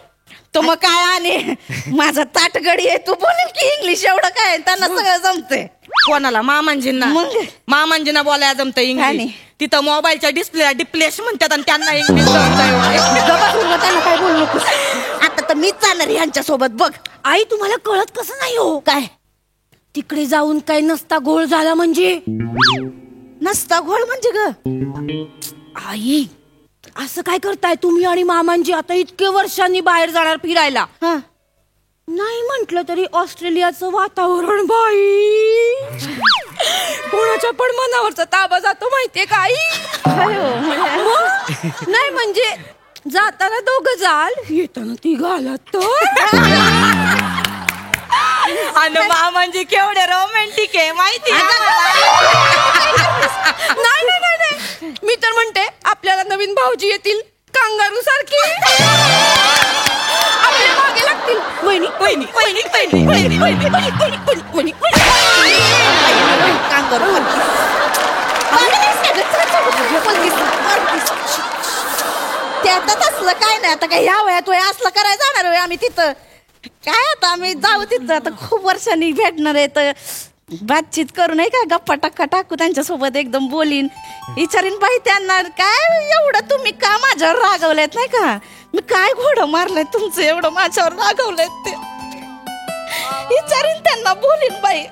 तो मग काय आणि माझा ताटगडी आहे. तू बोलेल की इंग्लिश एवढं काय? त्यांना सगळं जमतंय. कोणाला? मामांजींना. मामांजींना बोलायला जमतं इंग्लिश. तिथं मोबाईलच्या डिस्प्लेला डिप्लेश म्हणतात आणि त्यांना इंग्लिश त्यांना काय बोलू नको. आता तर मीच जाणार यांच्या सोबत. बघ आई तुम्हाला कळत कसं नाही हो? काय तिकडे जाऊन काय नसता घोळ झाला म्हणजे? नसता घोळ म्हणजे ग? आई असं काय करताय तुम्ही आणि मामांजी? आता इतके वर्षांनी बाहेर जाणार फिरायला. नाही म्हंटल तरी ऑस्ट्रेलियाचं वातावरण बाई, कोणाच्या पण मनावरचा ताबा जातो माहितीये का आई? नाही म्हणजे जाताना 2 जाल, येताना 3 आलात तर. आणि मामांजी केवढे रोमॅन्टिक आहे माहिती? नाही नाही नाही नाही, मी तर म्हणते आपल्याला नवीन भाऊजी येतील कांगारू सारखी, आपल्या मागे लागतील. वहिनी वहिनी वहिनी वहिनी वहिनी वहिनी वहिनी वहिनी कांगारू. त्यातच असलं काय नाही. आता काय ह्या वयात वय असलं करायला जाणार आहे आम्ही तिथं? काय आता आम्ही जाऊ तिथं. आता खूप वर्षांनी भेटणार आहे तर बातचीत करू नाही का, गप्पा टक्का टाकू त्यांच्यासोबत, एकदम बोलीन, विचारीन बाई त्यांना काय एवढं तुम्ही का माझ्यावर रागवलेत नाही का? मी काय घोडं मारलंय तुमचं एवढं माझ्यावर रागवलंय ते? विचारीन त्यांना, बोलीन बाई.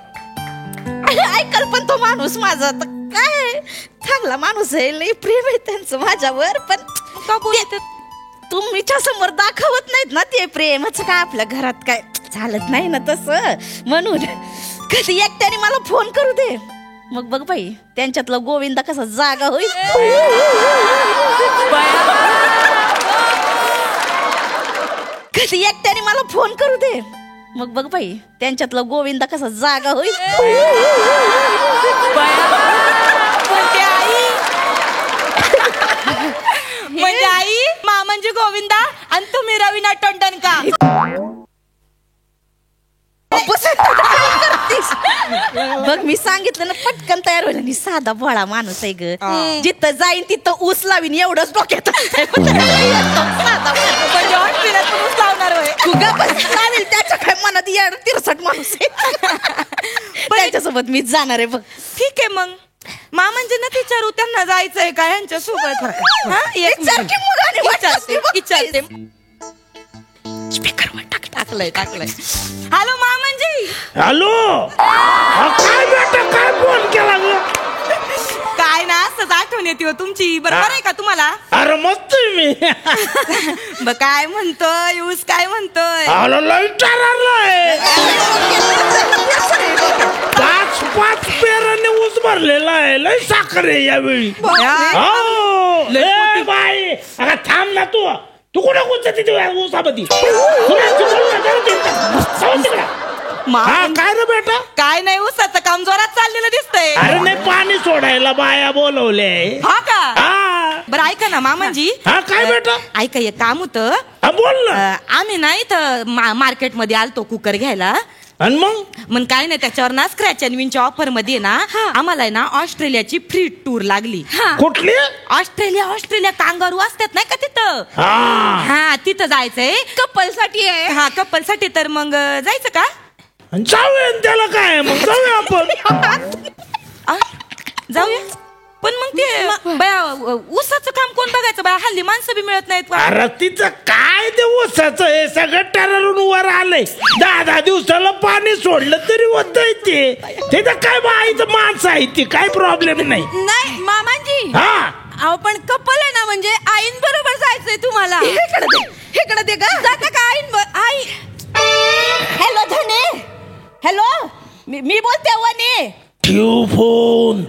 ऐकल पण तो माणूस माझा तर काय चांगला माणूस आहे, लई प्रेम आहे त्यांचं माझ्यावर. पण का बोलत तुमच्या समोर दाखवत नाहीत ना ते प्रेमाचं. काय आपल्या घरात काय चालत नाही ना तसं, म्हणून कधी एकट्याने मला फोन करू दे. मग बघ बाई त्यांच्यातला गोविंदा कसा जागा होईल. कधी एकट्याने मला फोन करू दे. मग बघ बाई त्यांच्यातला गोविंदा कसा जागा होईल. म्हणजे आई म्हणजे गोविंदा आणि तुम्ही रवीना टंडन का? बघ मी सांगितलं ना पटकन तयार होईल. आणि साधा भोळा माणूस आहे ग, जिथं जाईन तिथं ऊस लावीन एवढंच डोक्यात. लावेल त्याच्या काय मनात येड तिरसट माणूस आहे. त्याच्यासोबत मीच जाणार आहे बघ. ठीक आहे मग म्हणजे ना विचारू त्यांना जायचंय का यांच्या सोबत. विचारते. स्पीकरवर टाकलंय. हॅलो म्हणजे हॅलो, काय बेटा काय फोन केला ग? काय ना असंच आठवण येते तुमची. बरोबर आहे का तुम्हाला? अरे मस्त मी. काय म्हणतोय ऊस, काय म्हणतोय? पाच पेराने ऊस भरलेला आहे, लय साखर आहे यावेळी. बाई अगं थांब ना तू. तू कुठं गुंतती ऊसामध्ये? काय रे बेटा? काय नाही ऊसाचं काम जोरात चाललेलं दिसतंय. अरे नाही पाणी सोडायला बाया बोलवले. हा का? बरं ऐका ना मामाजी. हा काय बेटा? ऐका एक काम होतं. बोल ना. आम्ही ना इथं मार्केटमध्ये आलतो कुकर घ्यायला. आणि मग काय नाही त्याच्यावर ना स्क्रॅच अँड विनच्या ऑफर मध्ये ना आम्हाला ना ऑस्ट्रेलियाची फ्री टूर लागली. कुठली? ऑस्ट्रेलिया कांगारू असतात नाही का तिथं. हा तिथं जायचंय कपल साठी आहे. हा कपल साठी. तर मग जायचं का? जाऊया त्याला काय, मग जाऊया आपण. जाऊया. पण मग ते बया ऊसाचं काम कोण बघायचं बया? हल्ली माणसं बी मिळत नाहीत. अरे तिचं काय ते ऊसाचं हे सगळं टररून वर आलंय. 10 दिवसाला पाणी सोडलं तरी होतंय ते. तिथं काय बाईचं माणसं आहे ती, काय प्रॉब्लेम नाही. नाही मामाजी. हा पण कपल आहे ना, म्हणजे आईन बरोबर जायचंय तुम्हाला. इकडे दे का जाता का आईन? आई हॅलो धने. हॅलो मी बोलते वने. ठेव फोन.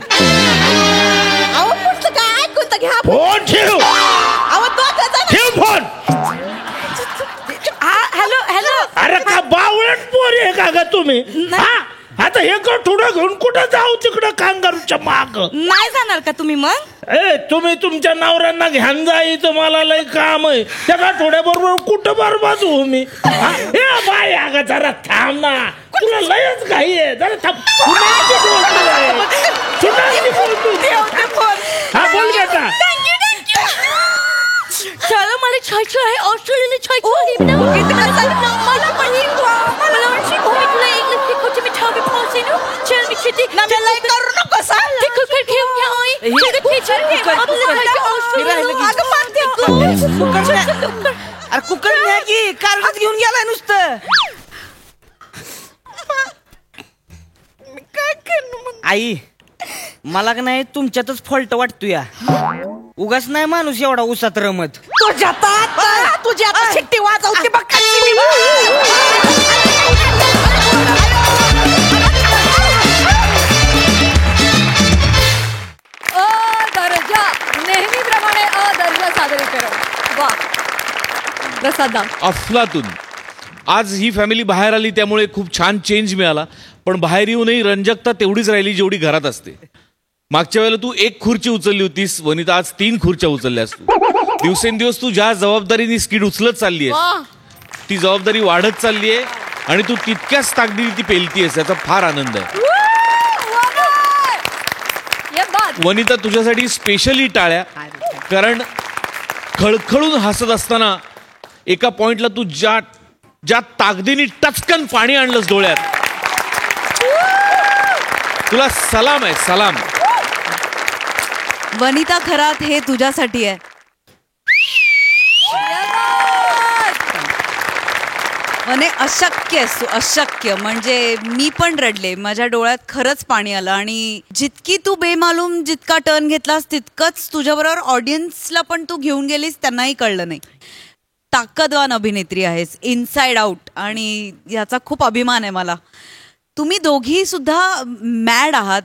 अहो पुढचं काय ऐकून तर घ्या. फोन ठेव. अहो ठेव फोन. हॅलो. अरे का बावळट पोरी आहे का ग तुम्ही? आता हे थोडं घेऊन कुठं जाऊ तिकडं कांगारूच्या माग? नाही जाणार का तुम्ही मग? तुम्ही तुमच्या नवऱ्यांना घ्यान जाई, तुम्हाला लय काम आहे. त्या थोड्या बरोबर कुठं बरबाद होऊ मी? बाय अगं जरा थांब ना, तुला लयच घाई आहे. जरा थांब. हा बोल बेटा. चलो मला छायचं आहे ऑस्ट्रेलियाला छायचं आहे. मला पण मला तुला इंग्लिश शिकवते. मी ठावे पावसे नो चल मी चिती नमेला करू नको सांग. ते कुकर घेऊन घ्या आई. ते टीचर घे आपल्याला ऑस्ट्रेलियाला. अगं मारते कुकर. अरे कुकर नाही की कारणात घेऊन गेलाय नुसतं. आई मला का नाही तुमच्यातच फॉल्ट वाटतो या. उगाच नाही माणूस एवढा उसात रमत. तुझी आता शिट्टी वाजवते बघ. दर्जा नेहमीप्रमाणे दर्जा सादरीकरण. वा प्रसादा अफलातून. आज ही फॅमिली बाहेर आली त्यामुळे खूप छान चेंज मिळाला. पण बाहेर येऊनही रंजकता तेवढीच राहिली जेवढी घरात असते. मागच्या वेळेला तू 1 खुर्ची उचलली होतीस वनिता, आज 3 खुर्च्या उचलल्यास तू. दिवसेंदिवस तू ज्या जबाबदारीने स्किड उचलत चालली आहेस ती जबाबदारी वाढत चालली आहे आणि तू तितक्याच ताकदीने ती पेलतीयस, याचा फार आनंद आहे. वनिता तुझ्यासाठी स्पेशली टाळ्या. कारण खळखळून हसत असताना एका पॉइंटला तू ज्या ताकदीने टचकन पाणी आणलंस डोळ्यात, तुला सलाम आहे, सलाम. वनिता खरात हे तुझ्यासाठी आहे. म्हणे अशक्य आहेस तू, अशक्य. म्हणजे मी पण रडले, माझ्या डोळ्यात खरंच पाणी आलं. आणि जितकी तू बेमालूम जितका टर्न घेतलास तितकंच तुझ्याबरोबर ऑडियन्सला पण तू घेऊन गेलीस, त्यांनाही कळलं नाही. ताकदवान अभिनेत्री आहेस, इनसाइड आउट, आणि याचा खूप अभिमान आहे मला. तुम्ही दोघी सुद्धा मॅड आहात.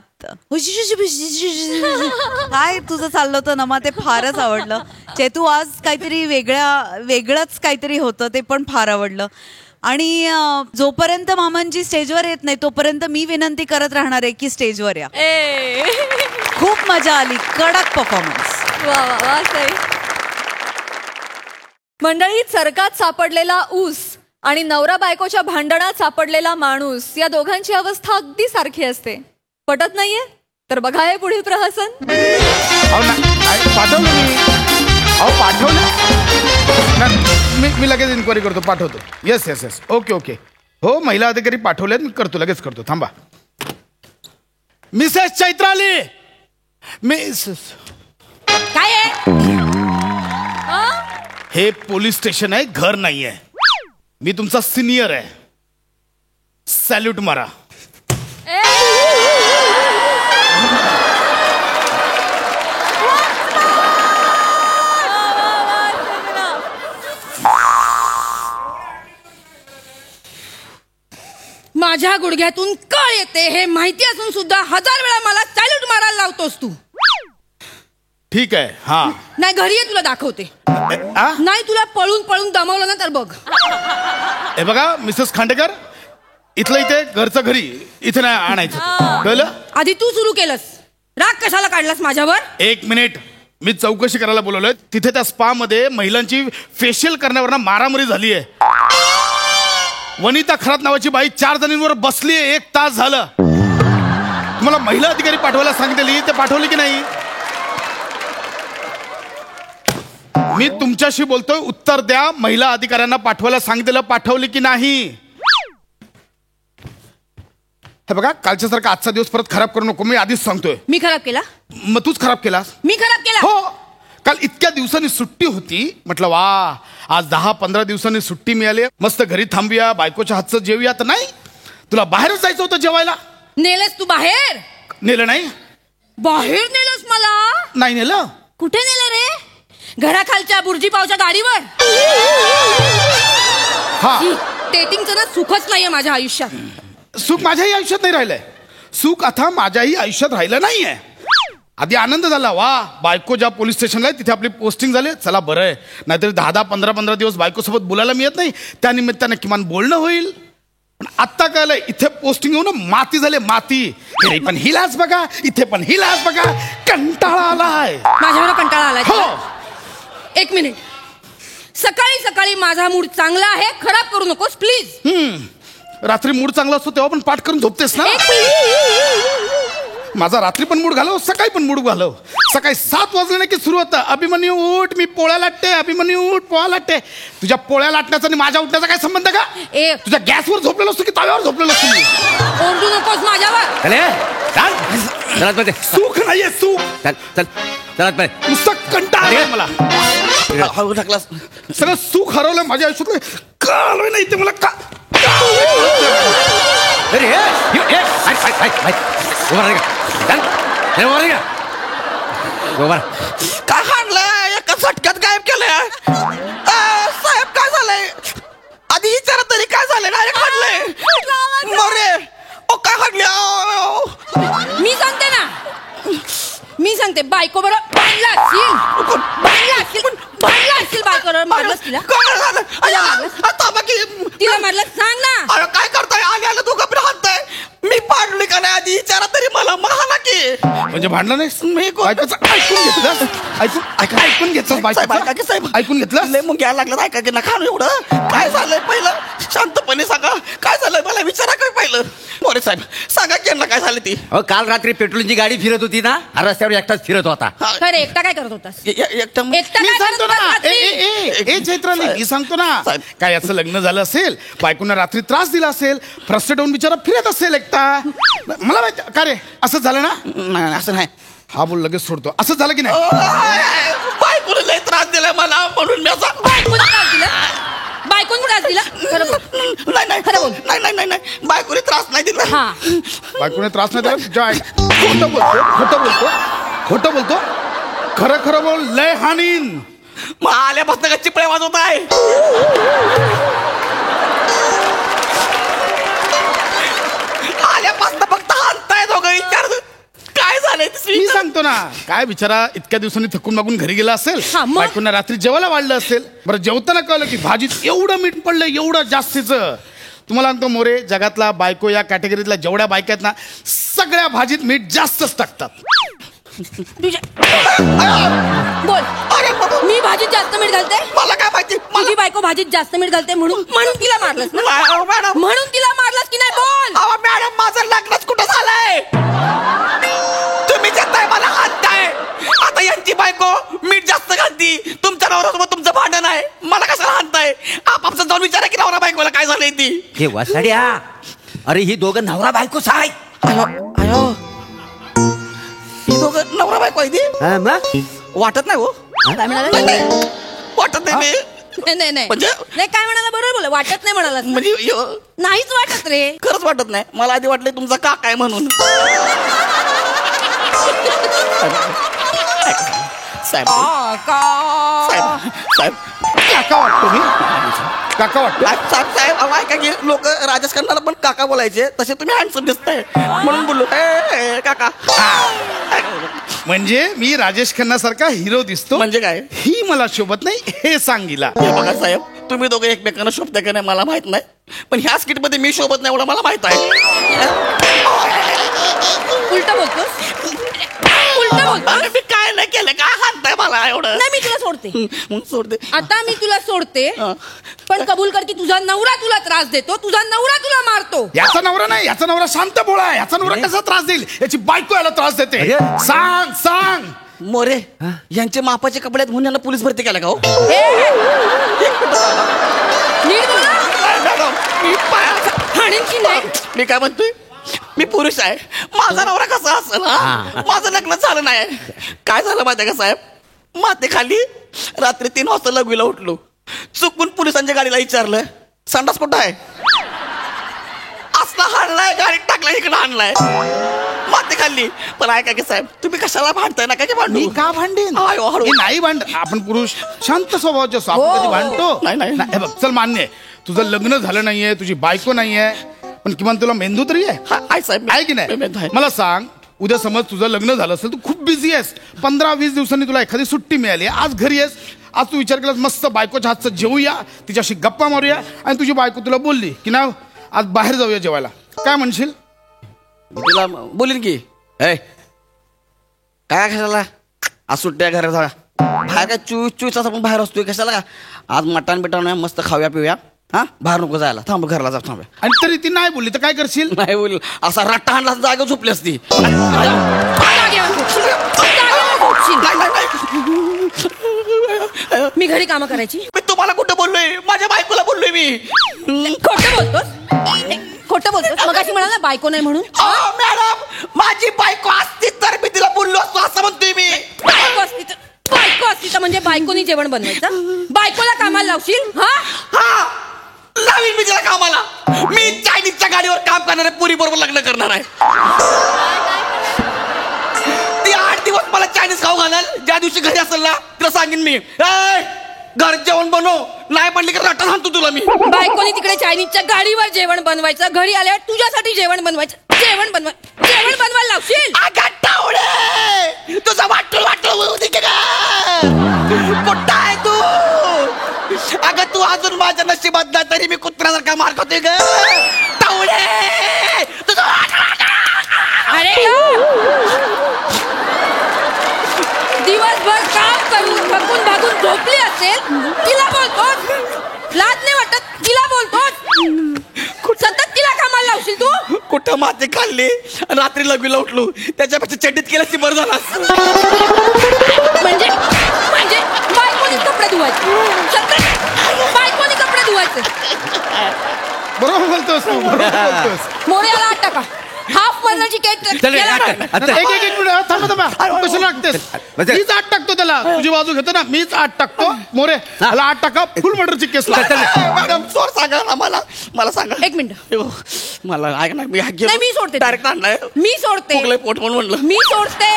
काय तुझं चाललं होतं नमा, ते फारच आवडलं. चेतू आज काहीतरी वेगळंच काहीतरी होतं, ते पण फार आवडलं. आणि जोपर्यंत मामांची स्टेजवर येत नाही तोपर्यंत मी विनंती करत राहणार आहे की स्टेजवर या. खूप मजा आली, कडक परफॉर्मन्स. वा वा वा सई. मंडळी, चरकात सापडलेला ऊस आणि नवरा बायकोच्या भांडणात सापडलेला माणूस, या दोघांची अवस्था अगदी सारखी असते. पटत नाहीये तर बघा हे पुढील प्रहसन. पाठवलं मी लगेच इन्क्वायरी करतो, पाठवतो. Yes yes yes, okay okay. हो, महिला अधिकारी पाठवलेत, मी करतो, लगेच करतो, थांबा. मिसेस चैत्राली, काय आहे? हे पोलीस स्टेशन आहे, घर नाही आहे. मी तुमचा सिनियर आहे, सॅल्यूट मारा. माझ्या गुडघ्यातून कळ येते हे माहिती असून सुद्धा 1000 वेळा मला सॅल्यूट मारायला लावतोस तू. ठीक आहे. हा नाही, घरी ये, तुला दाखवते. नाही, तुला पळून पळून दमवलं ना तर बघ. हे बघा मिसेस खांडेकर, इथलं इथे, घरचं घरी, इथे नाही आणायचं, कळलं? आधी तू सुरू केलंस, राग कशाला काढलास माझ्यावर? 1 मिनिट, मी चौकशी करायला बोलवलंय. तिथे त्या स्पा मध्ये महिलांची फेशियल करण्यावर मारामारी झाली आहे. वनिता खरात नावाची बाई 4 जणींवर बसली आहे, 1 तास झालं. तुम्हाला महिला अधिकारी पाठवायला सांगितलेली, ते पाठवली की नाही? मी तुमच्याशी बोलतोय, उत्तर द्या. महिला अधिकाऱ्यांना पाठवायला सांगितलेलं, पाठवली की नाही? हे बघा, कालच्या सारखा आजचा दिवस परत खराब करू नको, मी आधीच सांगतोय. मी खराब केला? मग तूच खराब केलास. मी खराब केला? हो, काल इतक्या दिवसांनी सुट्टी होती, म्हटलं वा, आज 10-15 दिवसांनी सुट्टी मिळाली, मस्त घरी थांबूया, बायकोच्या हातचं जेवूया. तर नाही, तुला बाहेरच जायचं होतं जेवायला. नेलंस तू बाहेर? नेलं नाही. बाहेर नेलंस मला? नाही नेलं. कुठे नेलं रे? घराखालच्या बुर्जी पावच्या गाडीवर. हा, डेटिंगचं ना सुखच नाहीये माझ्या आयुष्यात. सुख माझ्याही आयुष्यात नाही राहिलंय. सुख आता माझ्याही आयुष्यात राहिलं नाहीये. आधी आनंद झाला, वा, बायको ज्या पोलीस स्टेशनला आहे तिथे आपली पोस्टिंग झाली, चला बरं आहे. नाहीतरी 10-15 दिवस बायकोसोबत बोलायला मिळत नाही, त्या निमित्ताने किमान बोलणं होईल. पण आत्ता कळलंय, इथे पोस्टिंग येऊन माती झाले, माती. घरी पण हिलाच बघा, इथे पण हिलाच बघा, कंटाळा आलाय. माझ्यावर कंटाळा आलाय? हो. 1 मिनिट, सकाळी सकाळी माझा मूड चांगला आहे, खराब करू नकोस प्लीज. रात्री मूड चांगला असतो तेव्हा पण पाठ करून झोपतेस ना. माझा रात्री पण मूड घालव, सकाळी पण मूड घालव. सकाळी 7 वाजले की सुरू होतं, अभिमन्यू उठ, मी पोळ्या लाटते, अभिमन्यू उठ, पोळ्या लाटते. तुझ्या पोळ्या लाटण्याचा आणि माझ्या उठण्याचा काय संबंध का? तुझ्या गॅसवर झोपलेलो असतो की तव्यावर झोपलेलो असतो मी? ओरडू नकोस माझ्यावर. सुख नाहीये, सुख. नुसतं कंटाळा मला. सगळं सुख हरवलं माझ्या आयुष्यातलं, कळलं नाही ते मला. का काय हाणलंय? एका झटक्यात गायब केलंय. साहेब काय झालंय? आधी विचारा तरी काय झालंय? डायरेक्ट हाणलंय. मरे ओ, काय हाणले? मी सांगते ना, मी सांगते. बायको बरोबर बांधला असशील, बायको बरोबर मारलंस तिला. तिला मारलं, सांग ना. अरे काय करताय? आले दोघं पण हाणताय. मी पाडली का नाही आधी विचारा तरी मला महाला की. म्हणजे भांडलं नाही? मी ऐकून घेतलं, ऐकून घेतलं, ऐकून घेतलं. लय मग घ्यायला लागलं, ऐका की नका एवढं. काय झालंय पहिलं शांतपणे सांगा, काय झालंय मला विचारा काय पहिलं. मोरे साहेब सांगा की यांना काय झालं ती. काल रात्री पेट्रोलची गाडी फिरत होती ना, रस्त्यावर एकटाच फिरत होता. खरं एकटा काय करत होतास? एकटा मी सांगतो ना, चैत्राली, मी सांगतो ना. काय याचं लग्न झालं असेल, बायकोनं रात्री त्रास दिला असेल, फ्रस्ट्रेट होऊन बिचारा फिरत असेल एकटा. मला माहिती का रे, असंच झालं ना? नाही असं नाही. हा बोल, लगेच सोडतो. असंच झालं की नाही? बायकोने लय त्रास दिलाय मला, म्हणून मी असं. बायकोने त्रास दिला? बायकोन त्रास दिला खरं बोल. नाही खरं बोल. नाही बायकोने त्रास नाही दिला. हा बायकोने त्रास नाही दिला तुझ्या आई. खोटं बोलतो खरं खरं बोल. लय हानीन. मग आल्यापासून का चिपळ्या वाजवत आहे. आल्यापासून फक्त हाणताय दोघं. विचार काय झालंय मी सांगतो ना. काय बिचारा इतक्या दिवसांनी थकून मागून घरी गेला असेल. हा, मग? बायकोनं रात्री जेवायला वाढलं असेल. बरं जेवताना कळलं की भाजीत एवढं मीठ पडलं, एवढं जास्तीचं. तुम्हाला सांगतो मोरे, जगातला बायको या कॅटेगरीतला जेवढ्या बायका आहेत ना, सगळ्या भाजीत मीठ जास्तच टाकतात. बोल. मी भाजीत जास्त मीठ घालते. मला काय माहिती. माझी बायको भाजीत जास्त मीठ घालते म्हणून तिला मारलंस ना. मॅडम म्हणून तिला मारलंस की नाही बोल. मॅडम माझं लग्नच कुठं झालंय. तुम्ही जाताय मला हाणताय. आता यांची बायको मीठ जास्त घालती. तुमच्या नवऱ्यासोबत तुमचं भांडण आहे. मला कशाला हाणताय. आपापसात जाऊन विचारा की नवरा बायकोला काय झालंय ती. हे वासाड्या, अरे ही दोघं नवरा बायकोच आहे. ही दोघं नवरा बायको आहे ती. हा, मग वाटत नाही हो. काय म्हणाला. वाटत नाही मी. नाही म्हणजे नाही काय म्हणाला. बरोबर बोला. वाटत नाही म्हणाला. म्हणजे नाहीच वाटत रे. खरंच वाटत नाही. मला आधी वाटलं तुमचा काका आहे म्हणून. साहेब साहेब काका वाटतो मी. काका वाटतो. साहेब अहो ऐका की लोक राजेश खन्नाला पण काका बोलायचे. तसे तुम्ही हँडसम दिसताय म्हणून बोललो. काका. म्हणजे मी राजेश खन्ना सारखा हिरो दिसतो. म्हणजे काय. ही मला शोभत नाही हे सांगितला. हे बघा साहेब, तुम्ही दोघं एकमेकांना शोभता का नाही मला माहित नाही, पण ह्या स्किट मध्ये मी शोभत नाही एवढं मला माहित आहे. उलट बोलतोस. उलट बोलतोस. मी काय नाही केलं. काय हाणताय मला एवढं. नाही मी तुला सोडते. मग सोडते. आता मी तुला सोडते. पण कबूल कर की तुझा नवरा तुला त्रास देतो. तुझा नवरा तुला मारतो. याचा नवरा नाही. याचा नवरा शांत भोळा आहे. याचा नवरा कसा त्रास देईल. याची बायको याला त्रास देते. सांग. मोरे यांचे मापाचे कपडे आहेत म्हणून यांना पोलीस भरती केला का हो. मी काय म्हणतोय, मी पुरुष आहे. माझा नवरा कसा असेल. माझं लग्न झालं नाही. काय झालं माहिती आहे का साहेब, मातेखाली रात्री 3 वाजता लघवीला उठलो. चुकून पोलिसांच्या गाडीला विचारलं संडास कुठं आहे. असला हाणलाय गाडीत टाकला इकडे हाणलाय माते खाल्ली. पण ऐका की साहेब, तुम्ही कशाला भांडताय ना. काय भांडू. मी का भांडेन. नाही भांड. आपण पुरुष शांत स्वभावाचे असतो. आपण कधी भांडतो नाही. बघ चल मान्य आहे तुझं लग्न झालं नाहीये, तुझी बायको नाहीये, पण किमान तुला मेंदू तरी आहे साहेब. आहे की नाही. मला सांग, उद्या समज तुझं लग्न झालं असेल, तू खूप बिझी आहेस, 15-20 दिवसांनी तुला एखादी सुट्टी मिळाली, आज घरी आहेस, आज तू विचार केलास मस्त बायकोच्या हातचं जेवूया, तिच्याशी गप्पा मारूया, आणि तुझी बायको तुला बोलली की ना आज बाहेर जाऊया जेवायला, काय म्हणशील. तुला बोलीन की काय कशाला आज सुट्ट्या घरात जा बाहेर. काय 24 तास आपण बाहेर असतोय कशाला. का आज मटण बिटण मस्त खाऊया पिऊया. हा बाहेर नको जायला. थांब घरला जा. थांब. आणि तरी ती नाही बोलली तर काय करशील. नाही बोल असा रट्टा हाणला जागा झोपली असती. मी घरी कामं करायची. मी तुम्हाला कुठं बोललोय, माझ्या बायकोला बोललोय मी. खोटं बोलतोस. खोटं बोलतोस. मगाशी म्हणाला बायको नाही म्हणून. मॅडम माझी बायको असती तर मी तिला बोललो असतो असं म्हणतोय मी. बायको असती तर म्हणजे बायकोनी जेवण बनवायचं. बायकोला कामाला लावशील. हा लावीन मी तिला कामाला. मी चायनीजच्या गाडीवर काम करणाऱ्या पुरी बरोबर लग्न करणार आहे. ती 8 दिवस मला चायनीज खाऊ घालाल. ज्या दिवशी घरी असेल ना तिला सांगेन मी घर जेवण बनव, नाही बनली की रट्टा सांगतो तुला मी. बायकोनी तिकडे चायनीजच्या गाडीवर जेवण बनवायचं, घरी आल्यावर तुझ्यासाठी जेवण बनवायचं. जेवण बनवायला लावशील. तुझा वाटलं कुठं आहे तू. अगं तू अजून माझ्या नशिबात नाही तरी मी कुत्र्यासारखा मार खातोय ग. तुझं अरे दिवसभर काम करून थकून भागून झोपली असेल, तिला बोलतोस. लाज नाही वाटत. तिला बोलतोस. सतत तिला कामाला लावशील तू. कुठं माती खाल्ली रात्री लघवीला उठलो, त्याच्यापेक्षा चड्डीत केल्यास ती बरं झाला. म्हणजे बायकोनी कपडे धुवायचे. सतत बायकोनी कपडे धुवायचे. बरोबर बोलतोस तू. बरोबर बोलतोस. मोर्याला 8 टाका. हाफ वजनाची केक चल रे, आठ टाक. आता. एक मिनिट थांबा कसं लागतेस मीच आठ टाकतो त्याला तुझी बाजू घेतो ना मीच आठ टाकतो मोरे मला आठ टाका फुल मर्डरची केस मॅडम चोर सांगा ना मला सांगा एक मिनिट मला ऐक ना मी नाही, मी सोडते. डायरेक्ट आणलाय मी सोडते फुगलंय पोट म्हणून म्हणलं मी सोडते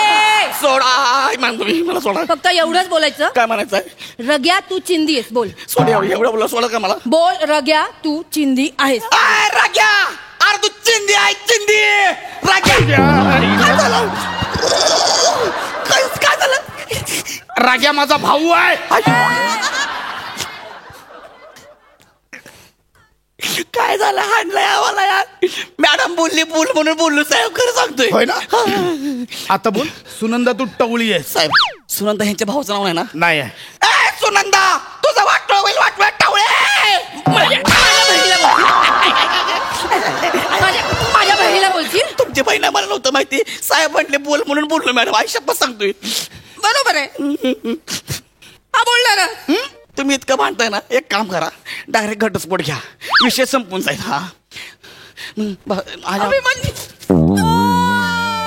सोडा मानतो मी मला सोडा फक्त एवढंच बोलायचं काय म्हणायचं रग्या तू चिंदी आहेस बोल सोड एवढं बोला सोडा का मला बोल रग्या तू चिंदी आहेस राग्या अरे तू चिंदी आहे चिंदी राग्या काय झालं काय झालं राग्या माझा भाऊ आहे काय झालं हाणलंय आम्हाला यार मॅडम बोलली बोल म्हणून बोललो साहेब खरं सांगतोय होय ना आता बोल सुनंदा तू टवळी आहे साहेब सुनंदा ह्यांच्या भाऊचं नाव आहे ना नाही आहे सुनंदा तुझं वाटलं होईल वाटलं टावळे माझ्या बहिणीला बोलशील तुमची बहीण मला नव्हतं माहिती साहेब म्हटले बोल म्हणून बोललो मॅडम आयुष्यात सांगतोय बरोबर आहे हा बोलला ना तुम्ही इतकं भांडताय ना एक काम करा डायरेक्ट घटस्फोट घ्या विषय संपून जाईल हा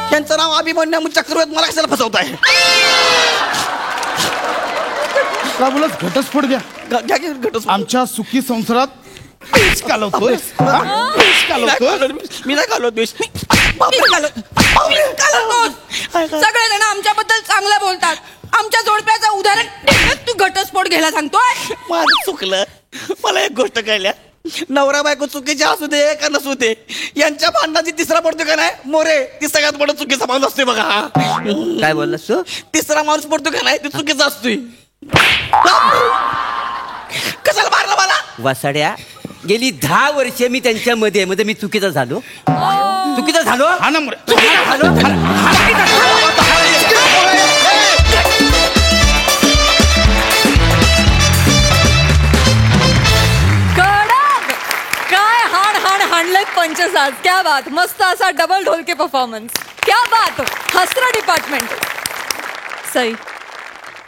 त्यांचं नाव अभिमन्यू चक्रवर्ती मला कशाला फसवताय का बोलत घटस्फोट घ्या घ्या की घटस्फोट आमच्या सुखी संसारात पेच कालवतोय पेच कालवतोय मी नाही घालवत विष सगळे जण आमच्याबद्दल चांगलं बोलतात आमच्या जोडप्याचं उदाहरण देण्यात तू घटस्फोट घ्यायला सांगतोय माझं चुकलं मला एक गोष्ट कळल्या नवरा बायको चुकीचे असू दे का नसू दे यांच्या भांडणाची तिसरा पडतो का नाही मोरे ती सगळ्यात मोठा चुकीचा माणूस असतोय बघा काय बोललास तू तिसरा माणूस पडतो का नाही ती चुकीचा असतोय कशाला मारलं मला वासाड्या गेली 10 वर्ष मी त्यांच्यामध्ये मध्ये मी चुकीचा झालो हा ना मोरे हाणलेत पंचसाज क्या बात मस्त असा डबल ढोलके परफॉर्मन्स क्या बात हसरा डिपार्टमेंट सई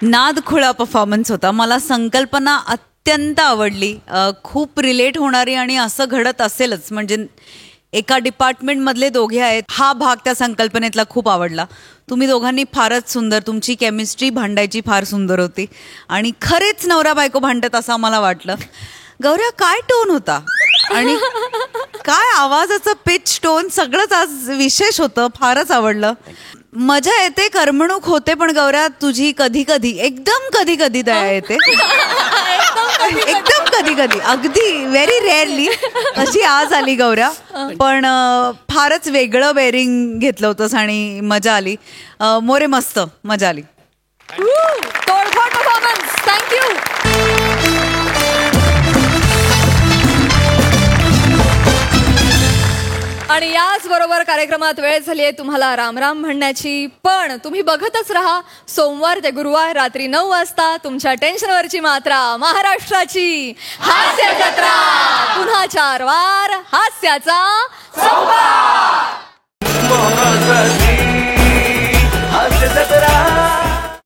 नाद खुळा परफॉर्मन्स होता मला संकल्पना अत्यंत आवडली खूप रिलेट होणारी आणि असं घडत असेलच म्हणजे एका डिपार्टमेंटमधले दोघे आहेत हा भाग त्या संकल्पनेतला खूप आवडला तुम्ही दोघांनी फारच सुंदर तुमची केमिस्ट्री भांडायची फार सुंदर होती आणि खरेच नवरा बायको भांडत असं मला वाटलं गौऱ्या काय टोन होता आणि काय आवाजाचं पिच टोन सगळंच आज विशेष होतं फारच आवडलं मजा येते करमणूक होते पण गौऱ्या तुझी कधी कधी एकदम कधी कधी दया येते एकदम कधी कधी अगदी व्हेरी रेअरली अशी आज आली गौऱ्या पण फारच वेगळं बेरिंग घेतलं होतंस आणि मजा आली मोरे मस्त मजा आली तोडफोड परफॉर्मन्स थँक्यू आणि याच बरोबर कार्यक्रमात वेळ झाली आहे तुम्हाला राम राम म्हणण्याची पण तुम्ही बघतच राहा सोमवार ते गुरुवार रात्री 9 वाजता तुमच्या टेन्शनवरची मात्रा महाराष्ट्राची हास्य जत्रा पुन्हा 4 वार हास्याचा संवाद